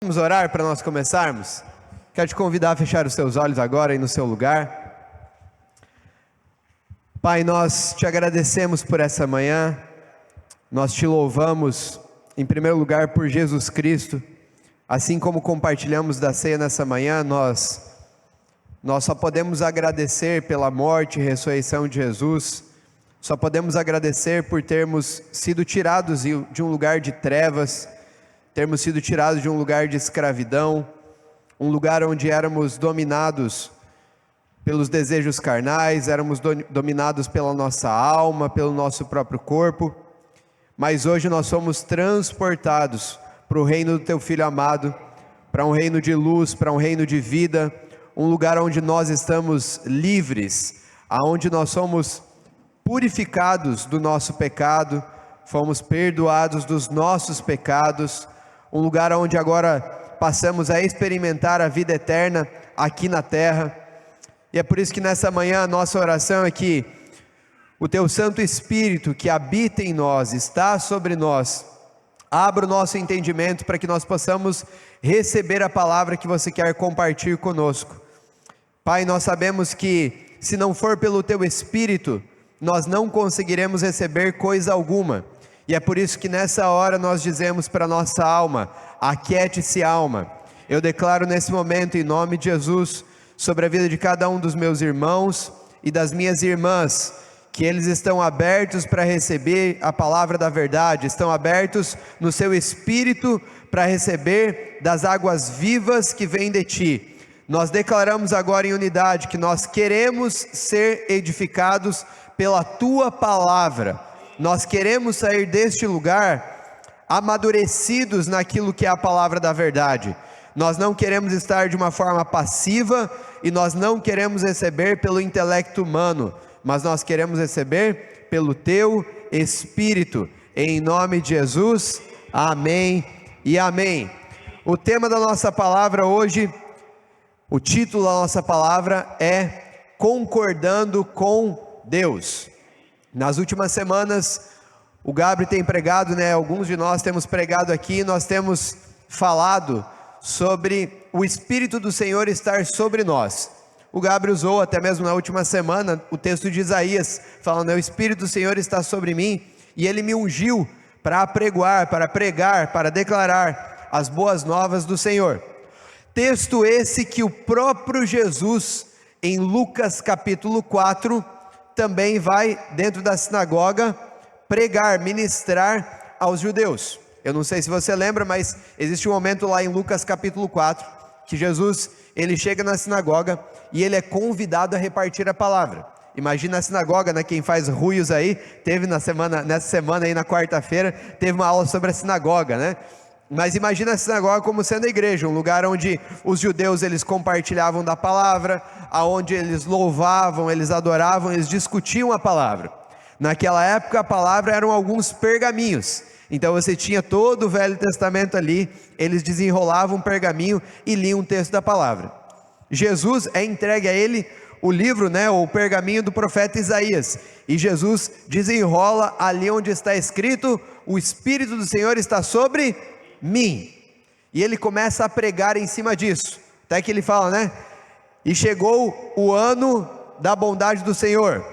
Vamos orar para nós começarmos? Quero te convidar a fechar os seus olhos agora aí no seu lugar. Pai, nós te agradecemos por essa manhã, nós te louvamos em primeiro lugar por Jesus Cristo. Assim como compartilhamos da ceia nessa manhã, nós só podemos agradecer pela morte e ressurreição de Jesus, só podemos agradecer por termos sido tirados de um lugar de trevas, termos sido tirados de um lugar de escravidão, um lugar onde éramos dominados pelos desejos carnais, éramos dominados pela nossa alma, pelo nosso próprio corpo, mas hoje nós somos transportados para o reino do Teu Filho amado, para um reino de luz, para um reino de vida, um lugar onde nós estamos livres, aonde nós somos purificados do nosso pecado, fomos perdoados dos nossos pecados, um lugar onde agora passamos a experimentar a vida eterna aqui na terra. E é por isso que nessa manhã a nossa oração é que o Teu Santo Espírito que habita em nós, está sobre nós, abra o nosso entendimento para que nós possamos receber a palavra que Você quer compartilhar conosco. Pai, nós sabemos que se não for pelo Teu Espírito, nós não conseguiremos receber coisa alguma. E é por isso que nessa hora nós dizemos para a nossa alma: aquiete-se, alma. Eu declaro nesse momento, em nome de Jesus, sobre a vida de cada um dos meus irmãos e das minhas irmãs, que eles estão abertos para receber a palavra da verdade, estão abertos no seu espírito para receber das águas vivas que vêm de Ti. Nós declaramos agora em unidade que nós queremos ser edificados pela Tua palavra. Nós queremos sair deste lugar amadurecidos naquilo que é a palavra da verdade. Nós não queremos estar de uma forma passiva e nós não queremos receber pelo intelecto humano, mas nós queremos receber pelo Teu Espírito. Em nome de Jesus, amém e amém. O tema da nossa palavra hoje, o título da nossa palavra é Concordando com Deus. Nas últimas semanas, o Gabriel tem pregado, alguns de nós temos pregado aqui, nós temos falado sobre o Espírito do Senhor estar sobre nós. O Gabriel usou até mesmo na última semana o texto de Isaías, falando: o Espírito do Senhor está sobre mim, e Ele me ungiu para apregoar, para pregar, para declarar as boas novas do Senhor. Texto esse que o próprio Jesus, em Lucas capítulo 4, também vai dentro da sinagoga pregar, ministrar aos judeus. Eu não sei se você lembra, mas existe um momento lá em Lucas capítulo 4, que Jesus, ele chega na sinagoga e ele é convidado a repartir a palavra. Imagina a sinagoga, quem faz ruios aí, teve nessa semana aí na quarta-feira, teve uma aula sobre a sinagoga, Mas imagina a sinagoga como sendo a igreja, um lugar onde os judeus eles compartilhavam da palavra, aonde eles louvavam, eles adoravam, eles discutiam a palavra. Naquela época a palavra eram alguns pergaminhos, então você tinha todo o Velho Testamento ali, eles desenrolavam um pergaminho e liam um texto da palavra. Jesus é entregue a ele o livro, o pergaminho do profeta Isaías, e Jesus desenrola ali onde está escrito: o Espírito do Senhor está sobre mim, e ele começa a pregar em cima disso, até que ele fala, e chegou o ano da bondade do Senhor,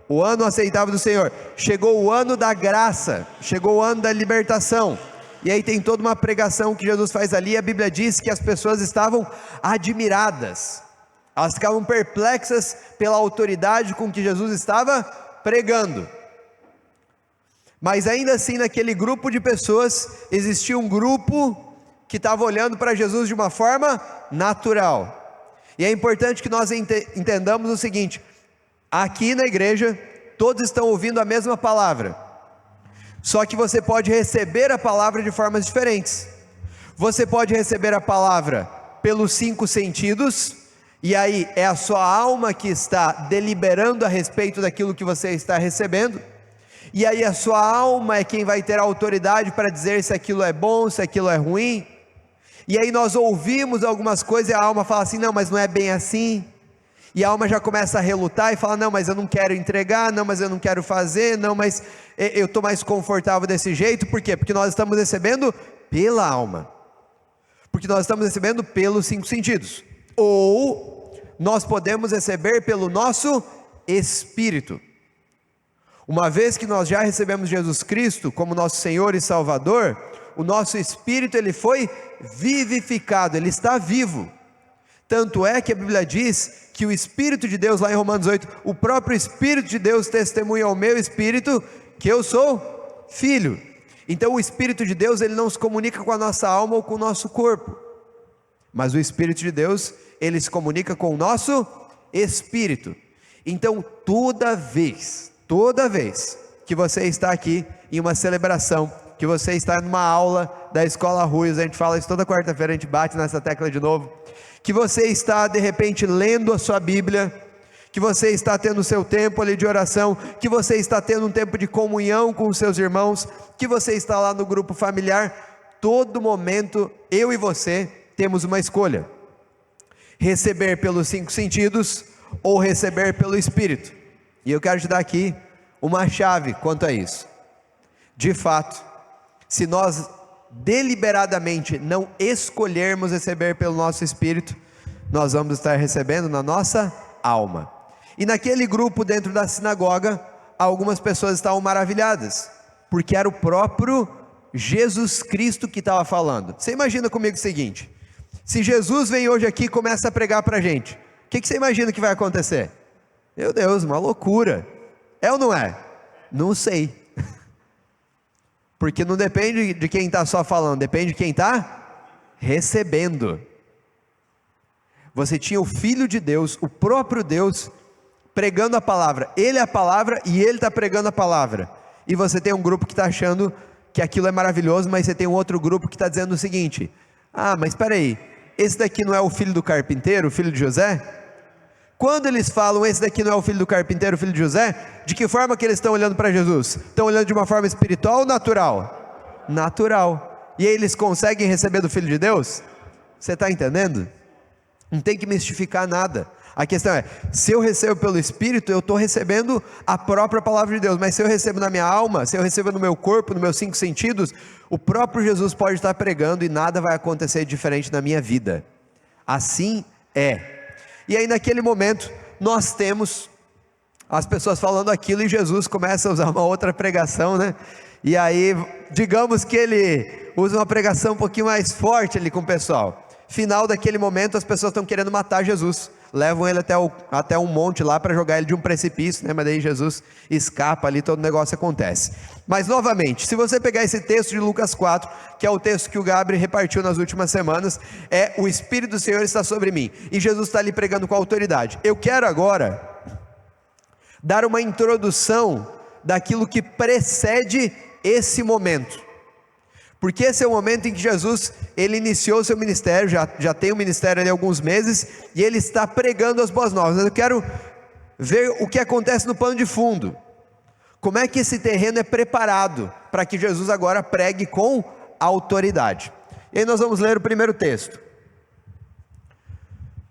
o ano aceitável do Senhor, chegou o ano da graça, chegou o ano da libertação, e aí tem toda uma pregação que Jesus faz ali. A Bíblia diz que as pessoas estavam admiradas, elas ficavam perplexas pela autoridade com que Jesus estava pregando. Mas ainda assim, naquele grupo de pessoas, existia um grupo que estava olhando para Jesus de uma forma natural. E é importante que nós entendamos o seguinte: aqui na igreja, todos estão ouvindo a mesma palavra, só que você pode receber a palavra de formas diferentes. Você pode receber a palavra pelos 5 sentidos, e aí é a sua alma que está deliberando a respeito daquilo que você está recebendo. E aí a sua alma é quem vai ter a autoridade para dizer se aquilo é bom, se aquilo é ruim. E aí nós ouvimos algumas coisas e a alma fala assim: não, mas não é bem assim. E a alma já começa a relutar e fala: não, mas eu não quero entregar, não, mas eu não quero fazer, não, mas eu estou mais confortável desse jeito. Por quê? Porque nós estamos recebendo pela alma. porque nós estamos recebendo pelos 5 sentidos, ou nós podemos receber pelo nosso espírito. Uma vez que nós já recebemos Jesus Cristo como nosso Senhor e Salvador, o nosso espírito ele foi vivificado, ele está vivo. Tanto é que a Bíblia diz que o Espírito de Deus, lá em Romanos 8, o próprio Espírito de Deus testemunha ao meu espírito que eu sou filho. Então o Espírito de Deus ele não se comunica com a nossa alma ou com o nosso corpo, mas o Espírito de Deus ele se comunica com o nosso espírito. Então toda vez que você está aqui em uma celebração, que você está numa aula da Escola Ruiz, a gente fala isso toda quarta-feira, a gente bate nessa tecla de novo, que você está de repente lendo a sua Bíblia, que você está tendo o seu tempo ali de oração, que você está tendo um tempo de comunhão com os seus irmãos, que você está lá no grupo familiar, todo momento eu e você temos uma escolha: receber pelos 5 sentidos ou receber pelo Espírito. E eu quero te dar aqui uma chave quanto a isso. De fato, se nós deliberadamente não escolhermos receber pelo nosso espírito, nós vamos estar recebendo na nossa alma. E naquele grupo dentro da sinagoga, algumas pessoas estavam maravilhadas, porque era o próprio Jesus Cristo que estava falando. Você imagina comigo o seguinte: se Jesus vem hoje aqui e começa a pregar para a gente, o que você imagina que vai acontecer? Meu Deus, uma loucura. É ou não é? Não sei. Porque não depende de quem está só falando, depende de quem está recebendo. Você tinha o Filho de Deus, o próprio Deus, pregando a palavra. Ele é a palavra e ele está pregando a palavra. E você tem um grupo que está achando que aquilo é maravilhoso, mas você tem um outro grupo que está dizendo o seguinte: ah, mas espera aí, esse daqui não é o filho do carpinteiro, o filho de José? Quando eles falam, esse daqui não é o filho do carpinteiro, o filho de José, de que forma que eles estão olhando para Jesus? Estão olhando de uma forma espiritual ou natural? Natural. E aí eles conseguem receber do Filho de Deus? Você está entendendo? Não tem que mistificar nada. A questão é, se eu recebo pelo Espírito, eu estou recebendo a própria palavra de Deus, mas se eu recebo na minha alma, se eu recebo no meu corpo, nos meus 5 sentidos, o próprio Jesus pode estar pregando e nada vai acontecer diferente na minha vida. Assim é. E aí naquele momento, nós temos as pessoas falando aquilo e Jesus começa a usar uma outra pregação, né? E aí, digamos que ele usa uma pregação um pouquinho mais forte ali com o pessoal. Final daquele momento, as pessoas estão querendo matar Jesus. Levam ele até um monte lá para jogar ele de um precipício, né? Mas daí Jesus escapa ali, todo o negócio acontece. Mas novamente, se você pegar esse texto de Lucas 4, que é o texto que o Gabriel repartiu nas últimas semanas, é: o Espírito do Senhor está sobre mim, e Jesus está ali pregando com autoridade. Eu quero agora dar uma introdução daquilo que precede esse momento, porque esse é o momento em que Jesus, ele iniciou seu ministério, já tem o ministério ali há alguns meses, e ele está pregando as boas novas. Eu quero ver o que acontece no pano de fundo, como é que esse terreno é preparado, para que Jesus agora pregue com autoridade. E aí nós vamos ler o primeiro texto.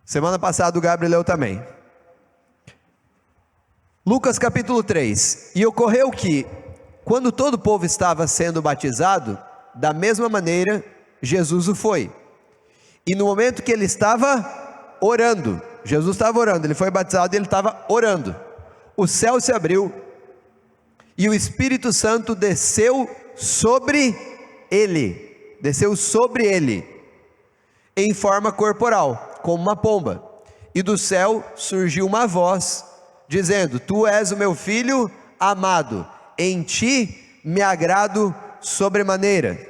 Semana passada o Gabriel leu também. Lucas capítulo 3. E ocorreu que, quando todo o povo estava sendo batizado, da mesma maneira Jesus o foi. E no momento que ele estava orando, Jesus estava orando, ele foi batizado e ele estava orando, o céu se abriu e o Espírito Santo desceu sobre ele, em forma corporal, como uma pomba. E do céu surgiu uma voz dizendo: tu és o meu filho amado, em ti me agrado sobremaneira.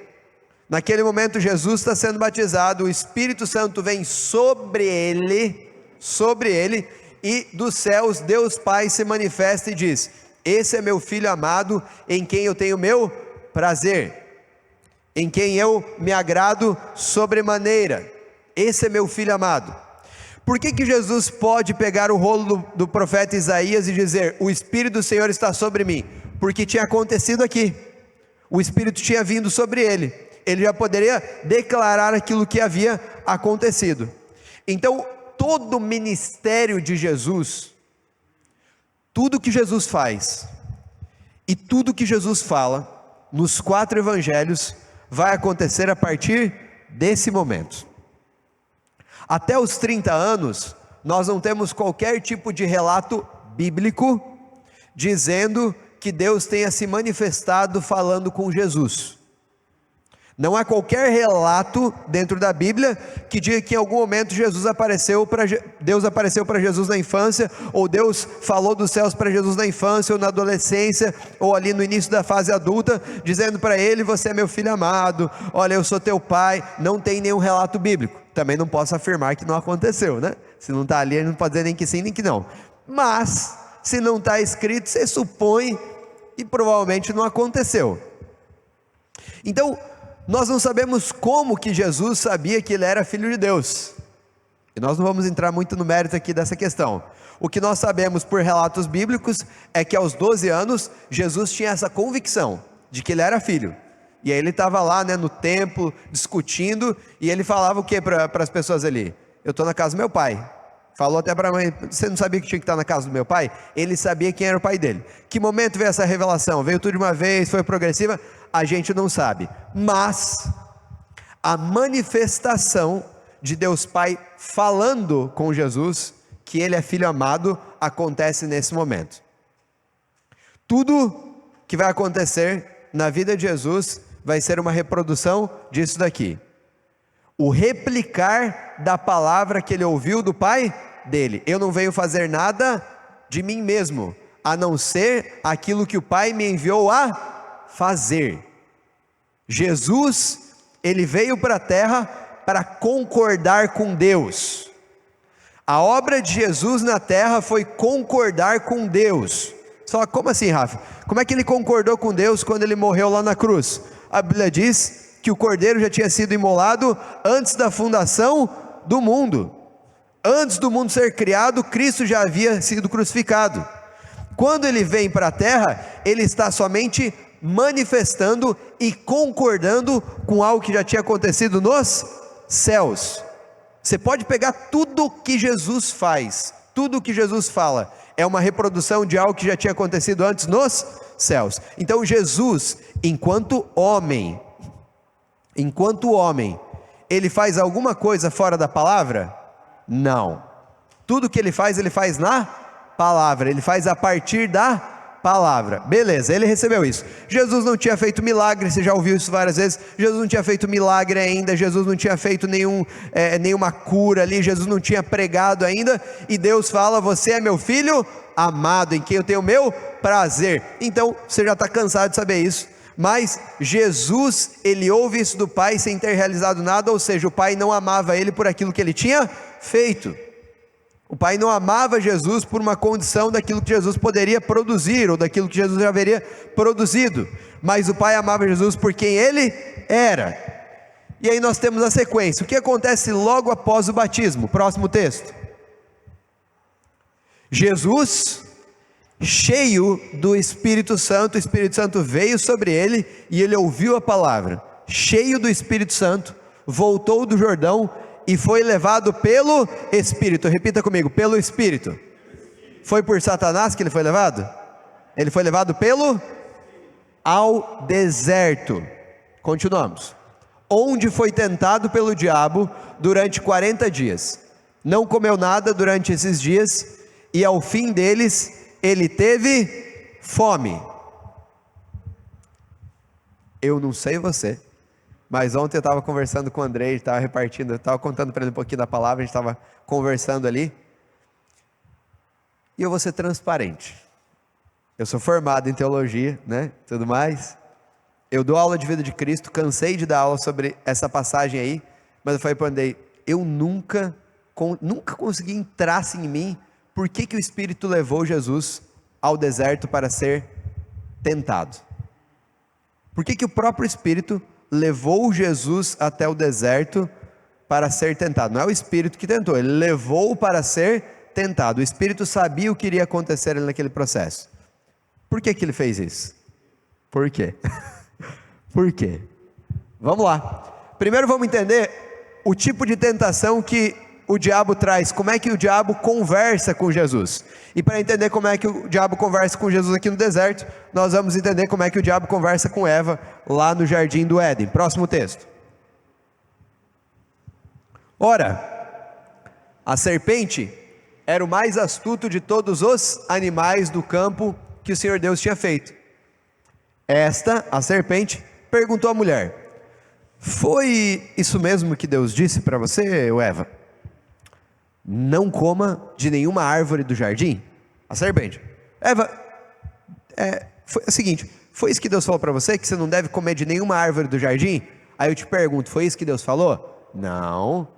Naquele momento Jesus está sendo batizado, o Espírito Santo vem sobre ele, e dos céus Deus Pai se manifesta e diz: esse é meu filho amado, em quem eu tenho meu prazer, em quem eu me agrado sobremaneira. Esse é meu filho amado. Por que Jesus pode pegar o rolo do profeta Isaías e dizer: o Espírito do Senhor está sobre mim? Porque tinha acontecido aqui, o Espírito tinha vindo sobre ele, ele já poderia declarar aquilo que havia acontecido. Então todo o ministério de Jesus, tudo que Jesus faz e tudo que Jesus fala nos 4 evangelhos vai acontecer a partir desse momento. Até os 30 anos, nós não temos qualquer tipo de relato bíblico dizendo que Deus tenha se manifestado falando com Jesus. Não há qualquer relato dentro da Bíblia que diga que em algum momento Deus apareceu para Jesus na infância, ou Deus falou dos céus para Jesus na infância, ou na adolescência, ou ali no início da fase adulta, dizendo para ele: você é meu filho amado, olha, eu sou teu pai. Não tem nenhum relato bíblico. Também não posso afirmar que não aconteceu, né? Se não está ali, a gente não pode dizer nem que sim, nem que não. Mas, se não está escrito, você supõe e provavelmente não aconteceu. Então, nós não sabemos como que Jesus sabia que ele era filho de Deus, e nós não vamos entrar muito no mérito aqui dessa questão. O que nós sabemos por relatos bíblicos é que aos 12 anos, Jesus tinha essa convicção de que ele era filho, e aí ele estava lá, né, no templo, discutindo, e ele falava o que para as pessoas ali? Eu estou na casa do meu pai. Falou até para a mãe: você não sabia que tinha que estar na casa do meu pai? Ele sabia quem era o pai dele. Que momento veio essa revelação? Veio tudo de uma vez? Foi progressiva? A gente não sabe, mas a manifestação de Deus Pai falando com Jesus, que ele é filho amado, acontece nesse momento. Tudo que vai acontecer na vida de Jesus vai ser uma reprodução disso daqui. O replicar da palavra que ele ouviu do Pai dele. Eu não venho fazer nada de mim mesmo, a não ser aquilo que o Pai me enviou a fazer. Jesus, ele veio para a terra para concordar com Deus. A obra de Jesus na terra foi concordar com Deus. Só como assim, Rafa? Como é que ele concordou com Deus quando ele morreu lá na cruz? A Bíblia diz que o cordeiro já tinha sido imolado antes da fundação do mundo. Antes do mundo ser criado, Cristo já havia sido crucificado. Quando ele vem para a terra, ele está somente manifestando e concordando com algo que já tinha acontecido nos céus. Você pode pegar tudo que Jesus faz, tudo que Jesus fala, é uma reprodução de algo que já tinha acontecido antes nos céus. Então Jesus, enquanto homem, ele faz alguma coisa fora da palavra? Não. Tudo que ele faz na palavra, ele faz a partir da palavra. Beleza, ele recebeu isso. Jesus não tinha feito milagre, você já ouviu isso várias vezes. Jesus não tinha feito milagre ainda, Jesus não tinha feito nenhuma cura ali, Jesus não tinha pregado ainda, e Deus fala: você é meu filho amado, em quem eu tenho meu prazer. Então, você já está cansado de saber isso, mas Jesus, ele ouve isso do Pai sem ter realizado nada, ou seja, o Pai não amava ele por aquilo que ele tinha feito. O Pai não amava Jesus por uma condição daquilo que Jesus poderia produzir, ou daquilo que Jesus já haveria produzido, mas o Pai amava Jesus por quem ele era. E aí nós temos a sequência. O que acontece logo após o batismo? Próximo texto. Jesus, cheio do Espírito Santo, o Espírito Santo veio sobre ele, e ele ouviu a palavra. Cheio do Espírito Santo, voltou do Jordão, e foi levado pelo Espírito. Repita comigo: pelo Espírito. Foi por Satanás que ele foi levado? Ele foi levado ao deserto. Continuamos. Onde foi tentado pelo diabo durante 40 dias. Não comeu nada durante esses dias, e ao fim deles, ele teve fome. Eu não sei você, mas ontem eu estava conversando com o Andrei, estava repartindo, eu estava contando para ele um pouquinho da palavra, a gente estava conversando ali, e eu vou ser transparente. Eu sou formado em teologia, né, tudo mais, eu dou aula de vida de Cristo, cansei de dar aula sobre essa passagem aí, mas eu falei para o Andrei: eu nunca consegui entrar em mim, por que o Espírito levou Jesus ao deserto para ser tentado? Por que o próprio Espírito levou Jesus até o deserto para ser tentado? Não é o Espírito que tentou, ele levou para ser tentado. O Espírito sabia o que iria acontecer naquele processo. Por que ele fez isso? Por quê? Por quê? Vamos lá. Primeiro vamos entender o tipo de tentação que o diabo traz, como é que o diabo conversa com Jesus. E para entender como é que o diabo conversa com Jesus aqui no deserto, nós vamos entender como é que o diabo conversa com Eva lá no jardim do Éden. Próximo texto. Ora, a serpente era o mais astuto de todos os animais do campo que o Senhor Deus tinha feito. Esta, a serpente, perguntou à mulher: foi isso mesmo que Deus disse para você, Eva? Não coma de nenhuma árvore do jardim? A serpente: Eva, foi o seguinte, foi isso que Deus falou para você, que você não deve comer de nenhuma árvore do jardim? Aí eu te pergunto, foi isso que Deus falou? Não.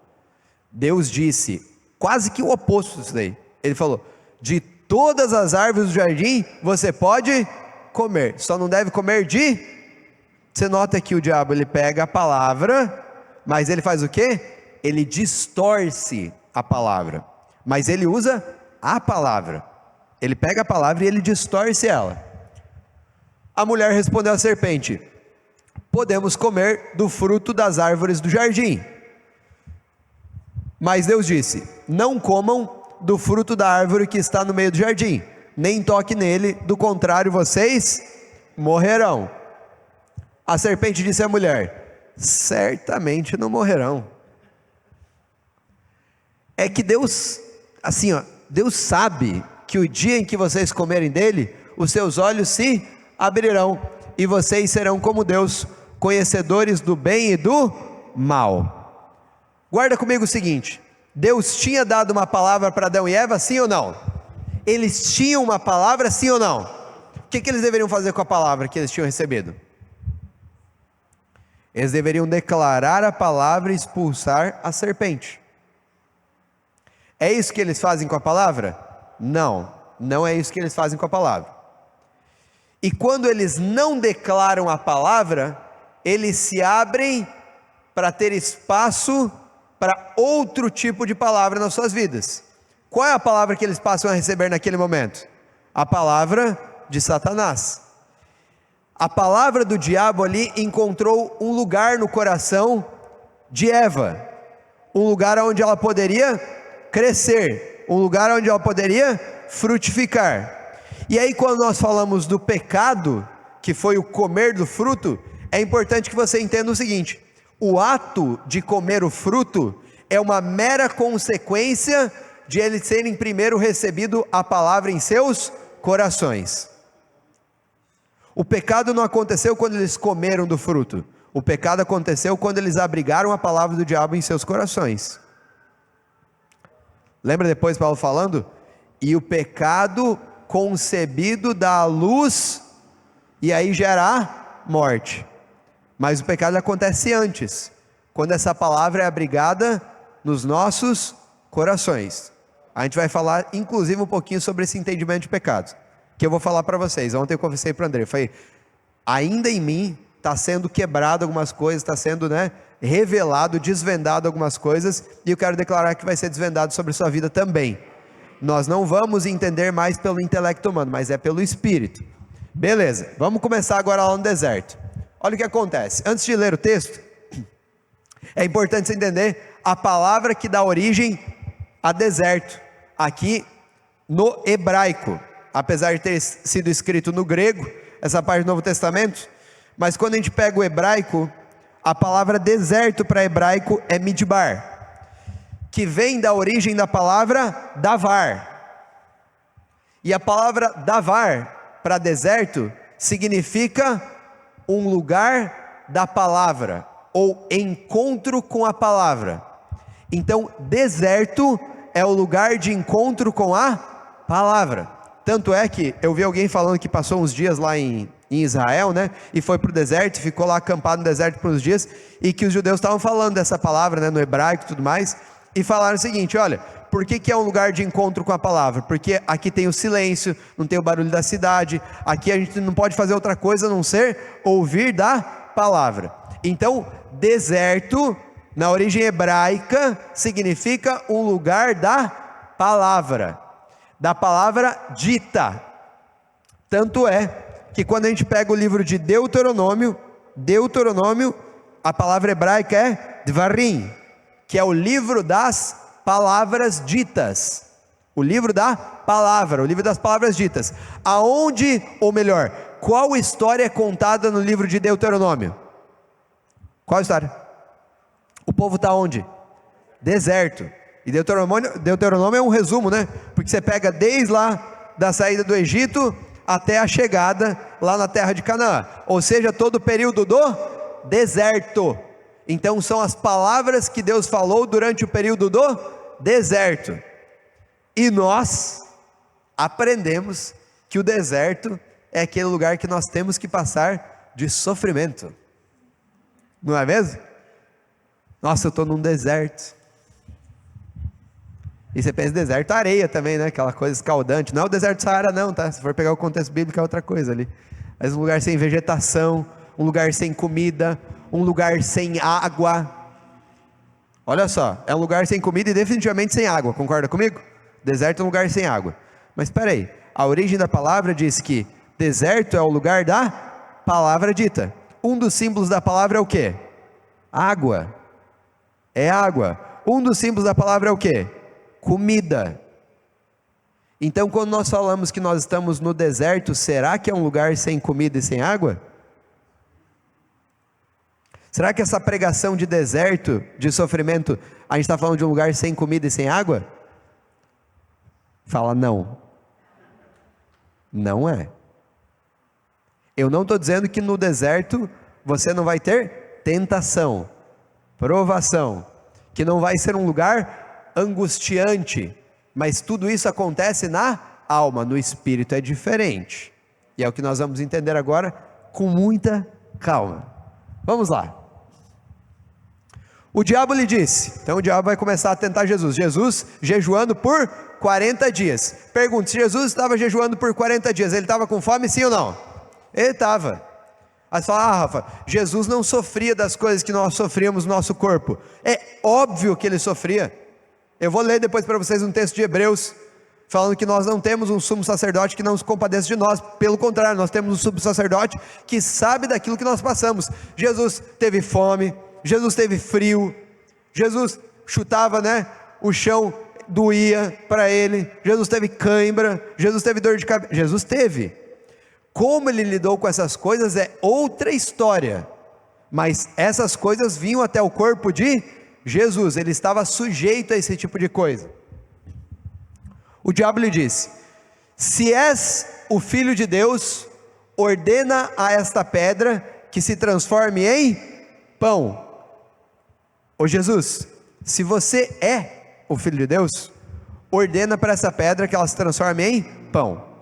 Deus disse quase que o oposto disso daí. Ele falou: de todas as árvores do jardim você pode comer, só não deve comer de... Você nota que o diabo, ele pega a palavra, mas ele faz o quê? Ele distorce a palavra, mas ele usa a palavra. Ele pega a palavra e ele distorce ela. A mulher respondeu à serpente: podemos comer do fruto das árvores do jardim. Mas Deus disse: não comam do fruto da árvore que está no meio do jardim, nem toque nele, do contrário vocês morrerão. A serpente disse à mulher: certamente não morrerão. É que Deus, assim ó, Deus sabe que o dia em que vocês comerem dele, os seus olhos se abrirão, e vocês serão como Deus, conhecedores do bem e do mal. Guarda comigo o seguinte: Deus tinha dado uma palavra para Adão e Eva, sim ou não? Eles tinham uma palavra, sim ou não? O que eles deveriam fazer com a palavra que eles tinham recebido? Eles deveriam declarar a palavra e expulsar a serpente. É isso que eles fazem com a palavra? Não, não é isso que eles fazem com a palavra. E quando eles não declaram a palavra, eles se abrem para ter espaço para outro tipo de palavra nas suas vidas. Qual é a palavra que eles passam a receber naquele momento? A palavra de Satanás. A palavra do diabo ali encontrou um lugar no coração de Eva, um lugar onde ela poderia crescer, um lugar onde ela poderia frutificar. E aí, quando nós falamos do pecado, que foi o comer do fruto, é importante que você entenda o seguinte: o ato de comer o fruto é uma mera consequência de eles terem primeiro recebido a palavra em seus corações. O pecado não aconteceu quando eles comeram do fruto, o pecado aconteceu quando eles abrigaram a palavra do diabo em seus corações. Lembra depois Paulo falando? E o pecado concebido dá à luz, e aí gera morte. Mas o pecado acontece antes, quando essa palavra é abrigada nos nossos corações. A gente vai falar inclusive um pouquinho sobre esse entendimento de pecado, que eu vou falar para vocês. Ontem eu conversei para o André, falei: ainda em mim está sendo quebrado algumas coisas, está sendo revelado, desvendado algumas coisas, e eu quero declarar que vai ser desvendado sobre a sua vida também. Nós não vamos entender mais pelo intelecto humano, mas é pelo Espírito. Beleza, vamos começar agora lá no deserto. Olha o que acontece. Antes de ler o texto, é importante você entender a palavra que dá origem a deserto, aqui no hebraico, apesar de ter sido escrito no grego, essa parte do Novo Testamento, mas quando a gente pega o hebraico, a palavra deserto para hebraico é midbar, que vem da origem da palavra davar, e a palavra davar para deserto significa um lugar da palavra, ou encontro com a palavra. Então deserto é o lugar de encontro com a palavra. Tanto é que eu vi alguém falando que passou uns dias lá em Israel, e foi para o deserto, ficou lá acampado no deserto por uns dias, e que os judeus estavam falando dessa palavra, no hebraico e tudo mais, e falaram o seguinte: olha, por que é um lugar de encontro com a palavra? Porque aqui tem o silêncio, não tem o barulho da cidade, aqui a gente não pode fazer outra coisa a não ser ouvir da palavra. Então, deserto, na origem hebraica, significa um lugar da palavra dita. Tanto é que quando a gente pega o livro de Deuteronômio, a palavra hebraica é Dvarim, que é o livro das palavras ditas, o livro das palavras ditas. Aonde, ou melhor, qual história é contada no livro de Deuteronômio? Qual história? O povo está onde? deserto. E Deuteronômio é um resumo, né? Porque você pega desde lá da saída do Egito até a chegada lá na terra de Canaã, ou seja, todo o período do deserto. Então são as palavras que Deus falou durante o período do deserto. E nós aprendemos que o deserto é aquele lugar que nós temos que passar de sofrimento, não é mesmo? Nossa, eu estou num deserto. E você pensa deserto, areia também, né? Aquela coisa escaldante. Não é o deserto do Saara não, tá? Se for pegar o contexto bíblico é outra coisa ali. Mas um lugar sem vegetação, um lugar sem comida, um lugar sem água. Olha só, é um lugar sem comida e definitivamente sem água, concorda comigo? Deserto é um lugar sem água. Mas espera aí, a origem da palavra diz que deserto é o lugar da palavra dita. Um dos símbolos da palavra é o quê? Água. É água. Um dos símbolos da palavra é o quê? Comida. Então quando nós falamos que nós estamos no deserto, será que é um lugar sem comida e sem água? Será que essa pregação de deserto, de sofrimento, a gente está falando de um lugar sem comida e sem água? Fala não. Não é. Eu não estou dizendo que no deserto você não vai ter tentação, provação, que não vai ser um lugar angustiante, mas tudo isso acontece na alma, no espírito é diferente, e é o que nós vamos entender agora com muita calma. Vamos lá. O diabo lhe disse, então o diabo vai começar a tentar Jesus, jejuando por 40 dias, pergunta, se Jesus estava jejuando por 40 dias, ele estava com fome sim ou não? Ele estava. Aí você fala, Rafa, Jesus não sofria das coisas que nós sofríamos no nosso corpo. É óbvio que ele sofria. Eu vou ler depois para vocês um texto de Hebreus, falando que nós não temos um sumo sacerdote que não se compadeça de nós, pelo contrário, nós temos um sumo sacerdote que sabe daquilo que nós passamos. Jesus teve fome, Jesus teve frio, Jesus chutava, né, o chão doía para ele, Jesus teve cãibra, Jesus teve dor de cabeça, Jesus teve. Como ele lidou com essas coisas é outra história, mas essas coisas vinham até o corpo de Jesus, ele estava sujeito a esse tipo de coisa. O diabo lhe disse, se és o filho de Deus, ordena a esta pedra que se transforme em pão. Ô Jesus, se você é o filho de Deus, ordena para essa pedra que ela se transforme em pão.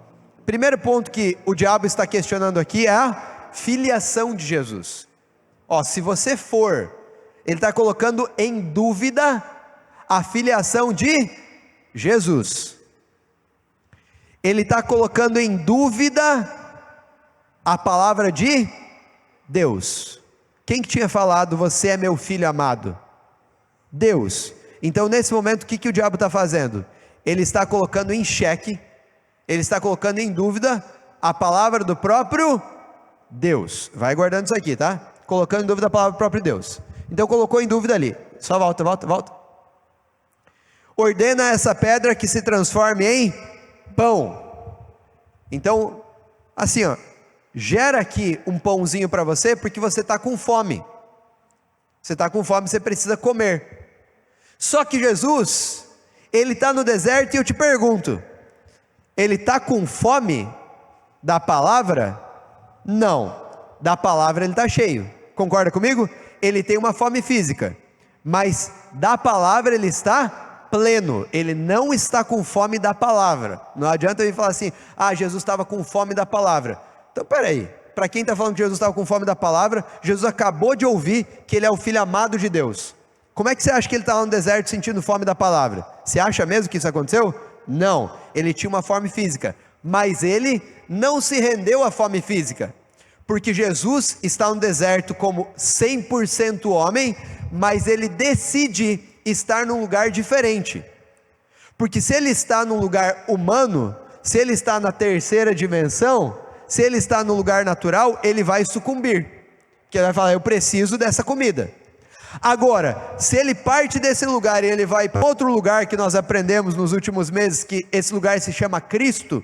Primeiro ponto que o diabo está questionando aqui é a filiação de Jesus. Se você for, ele está colocando em dúvida a filiação de Jesus. Ele está colocando em dúvida a palavra de Deus. Quem que tinha falado, você é meu filho amado? Deus. Então nesse momento o que o diabo está fazendo? Ele está colocando em xeque, ele está colocando em dúvida a palavra do próprio Deus. Vai guardando isso aqui, tá? Colocando em dúvida a palavra do próprio Deus. Então colocou em dúvida ali, só volta. Ordena essa pedra que se transforme em pão. Então, assim gera aqui um pãozinho para você, porque você está com fome. Você está com fome, você precisa comer. Só que Jesus, ele está no deserto e eu te pergunto, ele está com fome da palavra? Não, da palavra ele está cheio, concorda comigo? Ele tem uma fome física, mas da palavra ele está pleno, ele não está com fome da palavra. Não adianta ele falar assim, Jesus estava com fome da palavra. Então peraí, para quem está falando que Jesus estava com fome da palavra, Jesus acabou de ouvir que ele é o filho amado de Deus. Como é que você acha que ele está lá no deserto sentindo fome da palavra? Você acha mesmo que isso aconteceu? Não, ele tinha uma fome física, mas ele não se rendeu à fome física, porque Jesus está no deserto como 100% homem, mas ele decide estar num lugar diferente, porque se ele está num lugar humano, se ele está na terceira dimensão, se ele está no lugar natural, ele vai sucumbir, porque ele vai falar, eu preciso dessa comida. Agora, se ele parte desse lugar e ele vai para outro lugar que nós aprendemos nos últimos meses, que esse lugar se chama Cristo,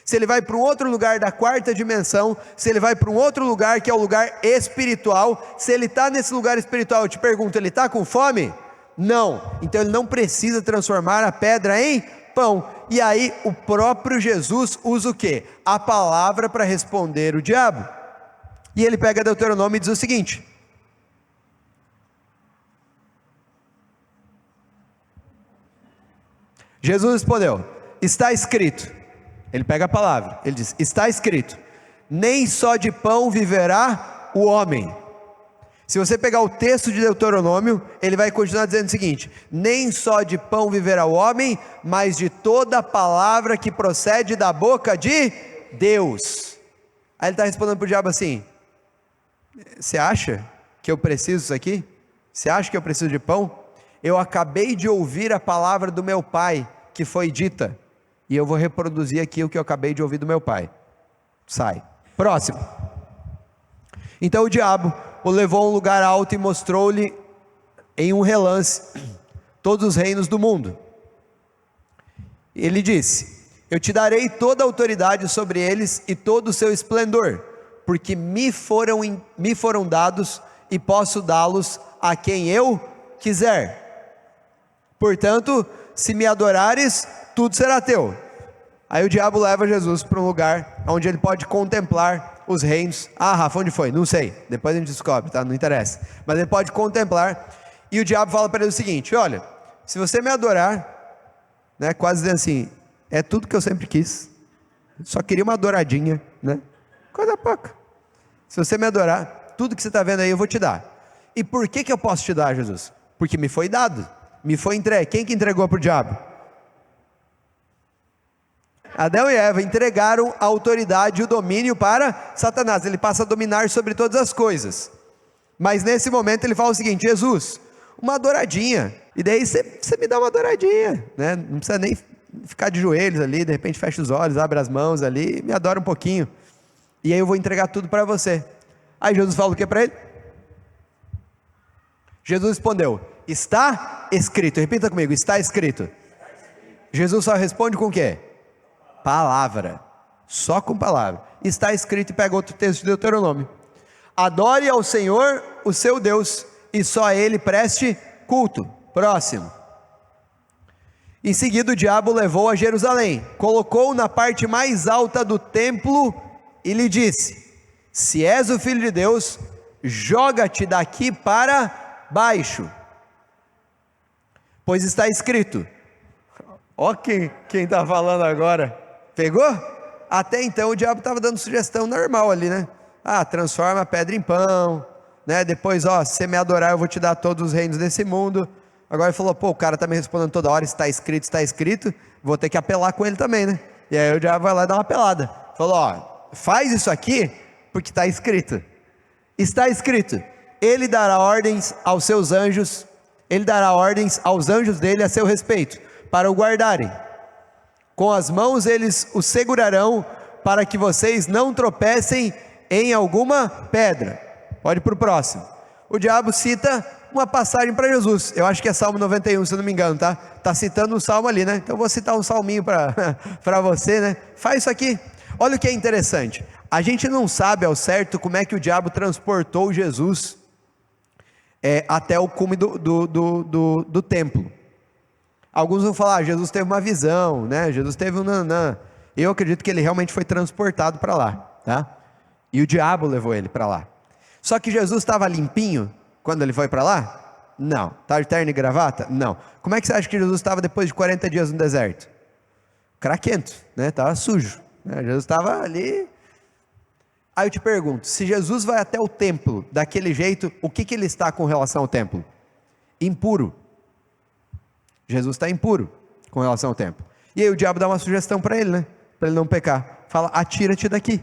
se ele vai para um outro lugar da quarta dimensão, se ele vai para um outro lugar que é o lugar espiritual, se ele está nesse lugar espiritual, eu te pergunto, ele está com fome? Não. Então ele não precisa transformar a pedra em pão. E aí o próprio Jesus usa o quê? A palavra para responder o diabo. E ele pega Deuteronômio e diz o seguinte: Jesus respondeu: está escrito. Ele pega a palavra, ele diz: está escrito, nem só de pão viverá o homem. Se você pegar o texto de Deuteronômio, ele vai continuar dizendo o seguinte: nem só de pão viverá o homem, mas de toda palavra que procede da boca de Deus. Aí ele está respondendo para o diabo assim: você acha que eu preciso disso aqui? Você acha que eu preciso de pão? Eu acabei de ouvir a palavra do meu pai, que foi dita, e eu vou reproduzir aqui o que eu acabei de ouvir do meu pai. Sai. Próximo. Então o diabo o levou a um lugar alto e mostrou-lhe em um relance todos os reinos do mundo. Ele disse: eu te darei toda a autoridade sobre eles e todo o seu esplendor, porque me foram dados e posso dá-los a quem eu quiser. Portanto, se me adorares, tudo será teu. Aí o diabo leva Jesus para um lugar onde ele pode contemplar os reinos. Ah, Rafa, onde foi? Não sei, depois a gente descobre, tá? Não interessa. Mas ele pode contemplar, e o diabo fala para ele o seguinte: olha, se você me adorar, né, quase dizendo assim, é tudo que eu sempre quis, só queria uma adoradinha, né? Coisa pouca. Se você me adorar, tudo que você está vendo aí eu vou te dar. E por que eu posso te dar, Jesus? Porque me foi dado, me foi entregue. Quem que entregou para o diabo? Adão e Eva entregaram a autoridade e o domínio para Satanás. Ele passa a dominar sobre todas as coisas. Mas nesse momento ele fala o seguinte: Jesus, uma adoradinha. E daí você me dá uma adoradinha, né? Não precisa nem ficar de joelhos ali, de repente fecha os olhos, abre as mãos ali e me adora um pouquinho. E aí eu vou entregar tudo para você. Aí Jesus fala o que para ele? Jesus respondeu: está escrito. Repita comigo: está escrito. Jesus só responde com o quê? Palavra. Só com palavra. Está escrito, e pega outro texto de Deuteronômio: adore ao Senhor o seu Deus, e só a Ele preste culto. Próximo. Em seguida o diabo levou a Jerusalém, colocou-o na parte mais alta do templo e lhe disse: se és o Filho de Deus, joga-te daqui para baixo, pois está escrito. Ó quem está falando agora. Pegou? Até então o diabo estava dando sugestão normal ali, né? Ah, transforma a pedra em pão, né? Depois, ó, se você me adorar eu vou te dar todos os reinos desse mundo. Agora ele falou: pô, o cara está me respondendo toda hora, está escrito, vou ter que apelar com ele também, né? E aí o diabo vai lá dar uma apelada. Falou: ó, faz isso aqui porque está escrito. Está escrito: ele dará ordens aos seus anjos, ele dará ordens aos anjos dele a seu respeito, para o guardarem. Com as mãos eles o segurarão, para que vocês não tropecem em alguma pedra. Pode ir para o próximo. O diabo cita uma passagem para Jesus. Eu acho que é Salmo 91, se eu não me engano, tá? Está citando um salmo ali, né? Então eu vou citar um salminho para você, né? Faz isso aqui. Olha o que é interessante. A gente não sabe ao certo como é que o diabo transportou Jesus até o cume do templo. Alguns vão falar: Jesus teve uma visão, né? Jesus teve um nanã. Eu acredito que ele realmente foi transportado para lá, tá? E o diabo levou ele para lá. Só que Jesus estava limpinho quando ele foi para lá? Não. Estava de terno e gravata? Não. Como é que você acha que Jesus estava depois de 40 dias no deserto? Craquento, né? Estava sujo, né? Jesus estava ali. Aí eu te pergunto: se Jesus vai até o templo daquele jeito, o que ele está com relação ao templo? Impuro. Jesus está impuro com relação ao templo. E aí o diabo dá uma sugestão para ele, né? Para ele não pecar. Fala: atira-te daqui,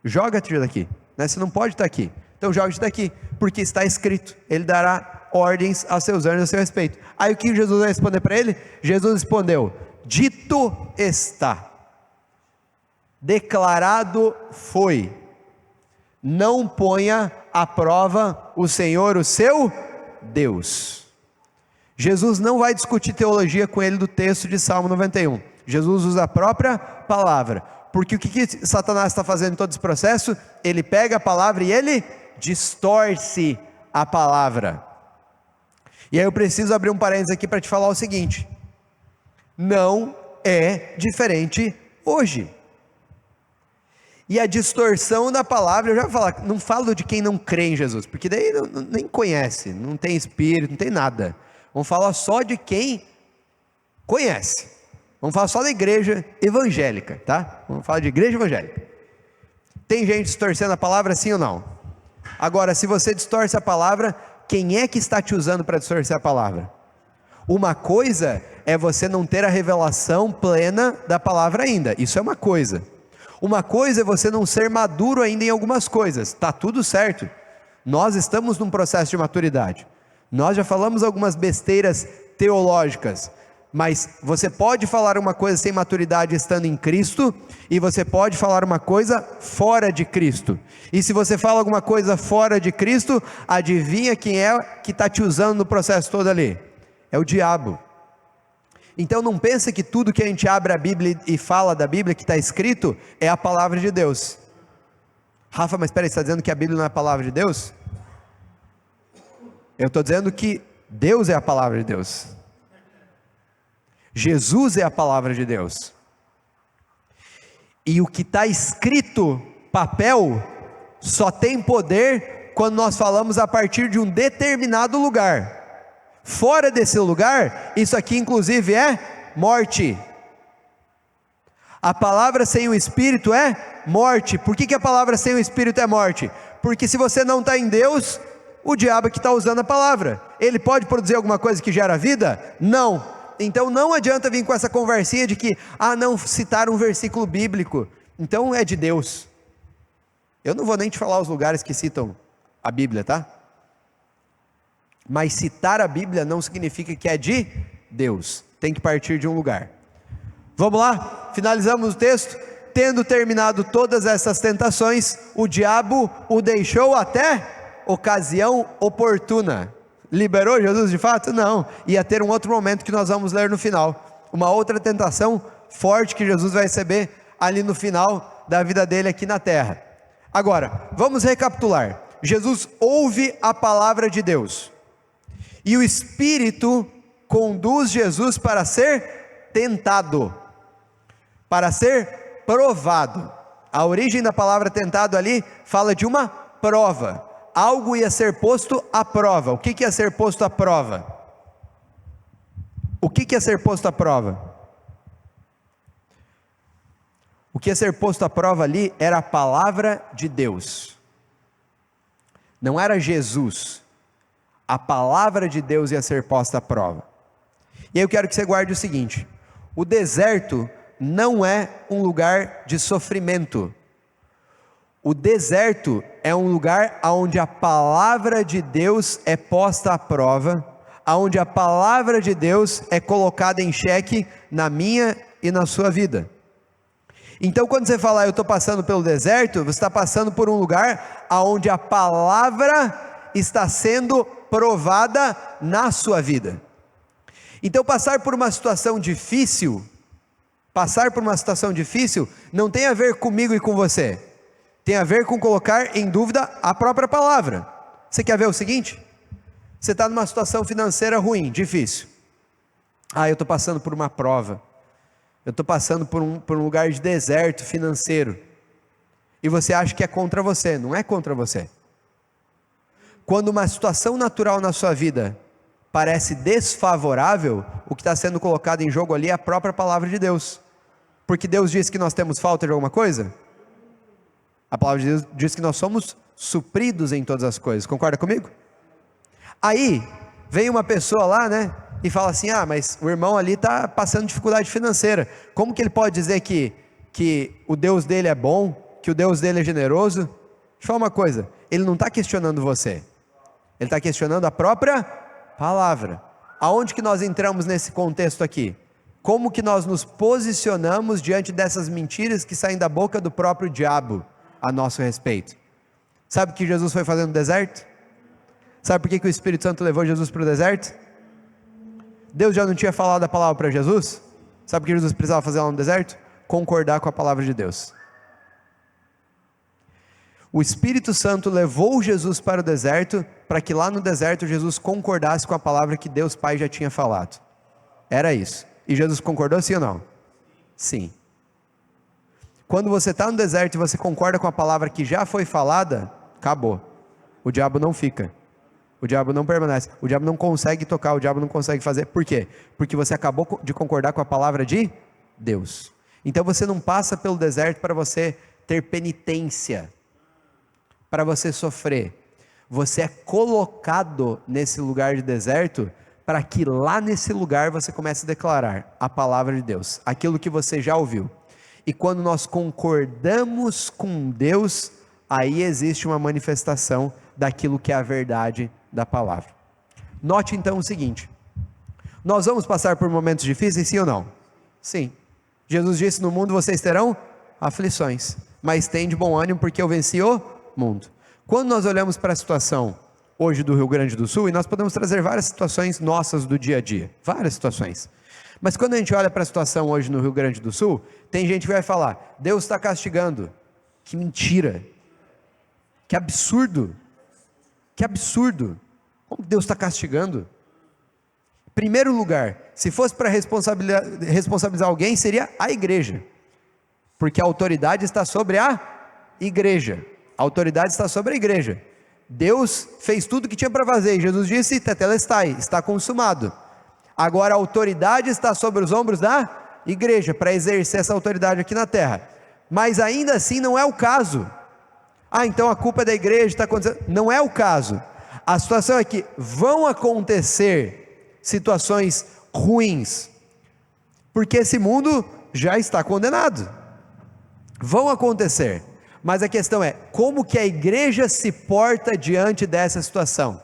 joga-te daqui, né? Você não pode estar aqui, então joga-te daqui, porque está escrito, ele dará ordens aos seus anjos a seu respeito. Aí o que Jesus vai responder para ele? Jesus respondeu: dito está, declarado foi, não ponha à prova o Senhor o seu Deus. Jesus não vai discutir teologia com ele do texto de Salmo 91. Jesus usa a própria palavra. Porque o que Satanás está fazendo em todo esse processo? Ele pega a palavra e ele distorce a palavra. E aí eu preciso abrir um parênteses aqui para te falar o seguinte: não é diferente hoje. E a distorção da palavra, eu já vou falar, não falo de quem não crê em Jesus, porque daí nem conhece, não tem espírito, não tem nada. Vamos falar só de quem conhece. Vamos falar só da igreja evangélica, tá? Vamos falar de igreja evangélica. Tem gente distorcendo a palavra, sim ou não? Agora, se você distorce a palavra, quem é que está te usando para distorcer a palavra? Uma coisa é você não ter a revelação plena da palavra ainda, isso é uma coisa. Uma coisa é você não ser maduro ainda em algumas coisas, está tudo certo. Nós estamos num processo de maturidade. Nós já falamos algumas besteiras teológicas, mas você pode falar uma coisa sem maturidade estando em Cristo, e você pode falar uma coisa fora de Cristo. E se você fala alguma coisa fora de Cristo, adivinha quem é que está te usando no processo todo ali? É o diabo. Então não pense que tudo que a gente abre a Bíblia e fala da Bíblia que está escrito é a palavra de Deus. Rafa, mas espera aí, você está dizendo que a Bíblia não é a palavra de Deus? Eu estou dizendo que Deus é a palavra de Deus. Jesus é a palavra de Deus. E o que está escrito, papel, só tem poder quando nós falamos a partir de um determinado lugar. Fora desse lugar, isso aqui inclusive é morte. A palavra sem o Espírito é morte. Por que a palavra sem o Espírito é morte? Porque se você não está em Deus, o diabo é que está usando a palavra. Ele pode produzir alguma coisa que gera vida? Não. Então não adianta vir com essa conversinha de que, não citaram um versículo bíblico, então é de Deus. Eu não vou nem te falar os lugares que citam a Bíblia, tá? Mas citar a Bíblia não significa que é de Deus, tem que partir de um lugar. Vamos lá? Finalizamos o texto. Tendo terminado todas essas tentações, o diabo o deixou até ocasião oportuna. Liberou Jesus de fato? Não, ia ter um outro momento que nós vamos ler no final, uma outra tentação forte que Jesus vai receber ali no final da vida dele aqui na terra. Agora, vamos recapitular. Jesus ouve a palavra de Deus, e o Espírito conduz Jesus para ser tentado, para ser provado. A origem da palavra tentado ali fala de uma prova. Algo ia ser posto à prova. O que ia ser posto à prova? O que ia ser posto à prova? O que ia ser posto à prova ali era a palavra de Deus. Não era Jesus. A palavra de Deus ia ser posta à prova. E aí eu quero que você guarde o seguinte: o deserto não é um lugar de sofrimento. O deserto é um lugar onde a palavra de Deus é posta à prova, onde a palavra de Deus é colocada em xeque na minha e na sua vida. Então quando você fala, eu estou passando pelo deserto, você está passando por um lugar onde a palavra está sendo provada na sua vida. Então passar por uma situação difícil, não tem a ver comigo e com você. Tem a ver com colocar em dúvida a própria palavra. Você quer ver o seguinte? Você está numa situação financeira ruim, difícil. Eu estou passando por uma prova. Eu estou passando por um lugar de deserto financeiro. E você acha que é contra você. Não é contra você. Quando uma situação natural na sua vida parece desfavorável, o que está sendo colocado em jogo ali é a própria palavra de Deus. Porque Deus diz que nós temos falta de alguma coisa? A palavra de Deus diz que nós somos supridos em todas as coisas. Concorda comigo? Aí, vem uma pessoa lá, né? E fala assim, mas o irmão ali está passando dificuldade financeira. Como que ele pode dizer que o Deus dele é bom, que o Deus dele é generoso? Deixa eu falar uma coisa, ele não está questionando você. Ele está questionando a própria palavra. Aonde que nós entramos nesse contexto aqui? Como que nós nos posicionamos diante dessas mentiras que saem da boca do próprio diabo a nosso respeito? Sabe o que Jesus foi fazer no deserto? Sabe por que o Espírito Santo levou Jesus para o deserto? Deus já não tinha falado a palavra para Jesus? Sabe o que Jesus precisava fazer lá no deserto? Concordar com a palavra de Deus. O Espírito Santo levou Jesus para o deserto, para que lá no deserto Jesus concordasse com a palavra que Deus Pai já tinha falado. Era isso. E Jesus concordou, sim ou não? Sim. Quando você está no deserto e você concorda com a palavra que já foi falada, acabou. O diabo não fica. O diabo não permanece. O diabo não consegue tocar, o diabo não consegue fazer. Por quê? Porque você acabou de concordar com a palavra de Deus. Então você não passa pelo deserto para você ter penitência, para você sofrer. Você é colocado nesse lugar de deserto para que lá nesse lugar você comece a declarar a palavra de Deus, aquilo que você já ouviu. E quando nós concordamos com Deus, aí existe uma manifestação daquilo que é a verdade da palavra. Note então o seguinte: nós vamos passar por momentos difíceis, sim ou não? Sim. Jesus disse: no mundo vocês terão aflições, mas tende bom ânimo, porque eu venci o mundo. Quando nós olhamos para a situação hoje do Rio Grande do Sul, e nós podemos trazer várias situações nossas do dia a dia, várias situações, mas quando a gente olha para a situação hoje no Rio Grande do Sul, tem gente que vai falar: Deus está castigando. Que mentira, que absurdo, que absurdo. Como Deus está castigando? Em primeiro lugar, se fosse para responsabilizar alguém, seria a igreja, porque a autoridade está sobre a igreja. A autoridade está sobre a igreja. Deus fez tudo o que tinha para fazer, e Jesus disse: tetelestai, está consumado. Agora a autoridade está sobre os ombros da igreja, para exercer essa autoridade aqui na terra. Mas ainda assim não é o caso. Então a culpa é da igreja, está acontecendo. Não é o caso. A situação é que vão acontecer situações ruins, porque esse mundo já está condenado. Vão acontecer. Mas a questão é, como que a igreja se porta diante dessa situação?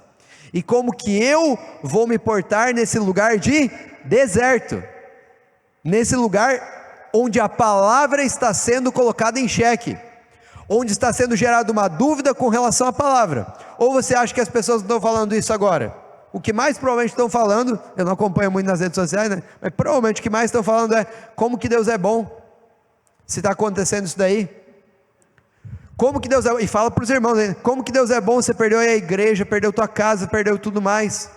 E como que eu vou me portar nesse lugar de deserto? Nesse lugar onde a palavra está sendo colocada em xeque, onde está sendo gerada uma dúvida com relação à palavra. Ou você acha que as pessoas não estão falando isso agora? O que mais provavelmente estão falando, eu não acompanho muito nas redes sociais, né? Mas provavelmente o que mais estão falando é como que Deus é bom, se está acontecendo isso daí. Como que Deus é bom, e fala para os irmãos, né? Como que Deus é bom, você perdeu a igreja, perdeu tua casa, perdeu tudo mais.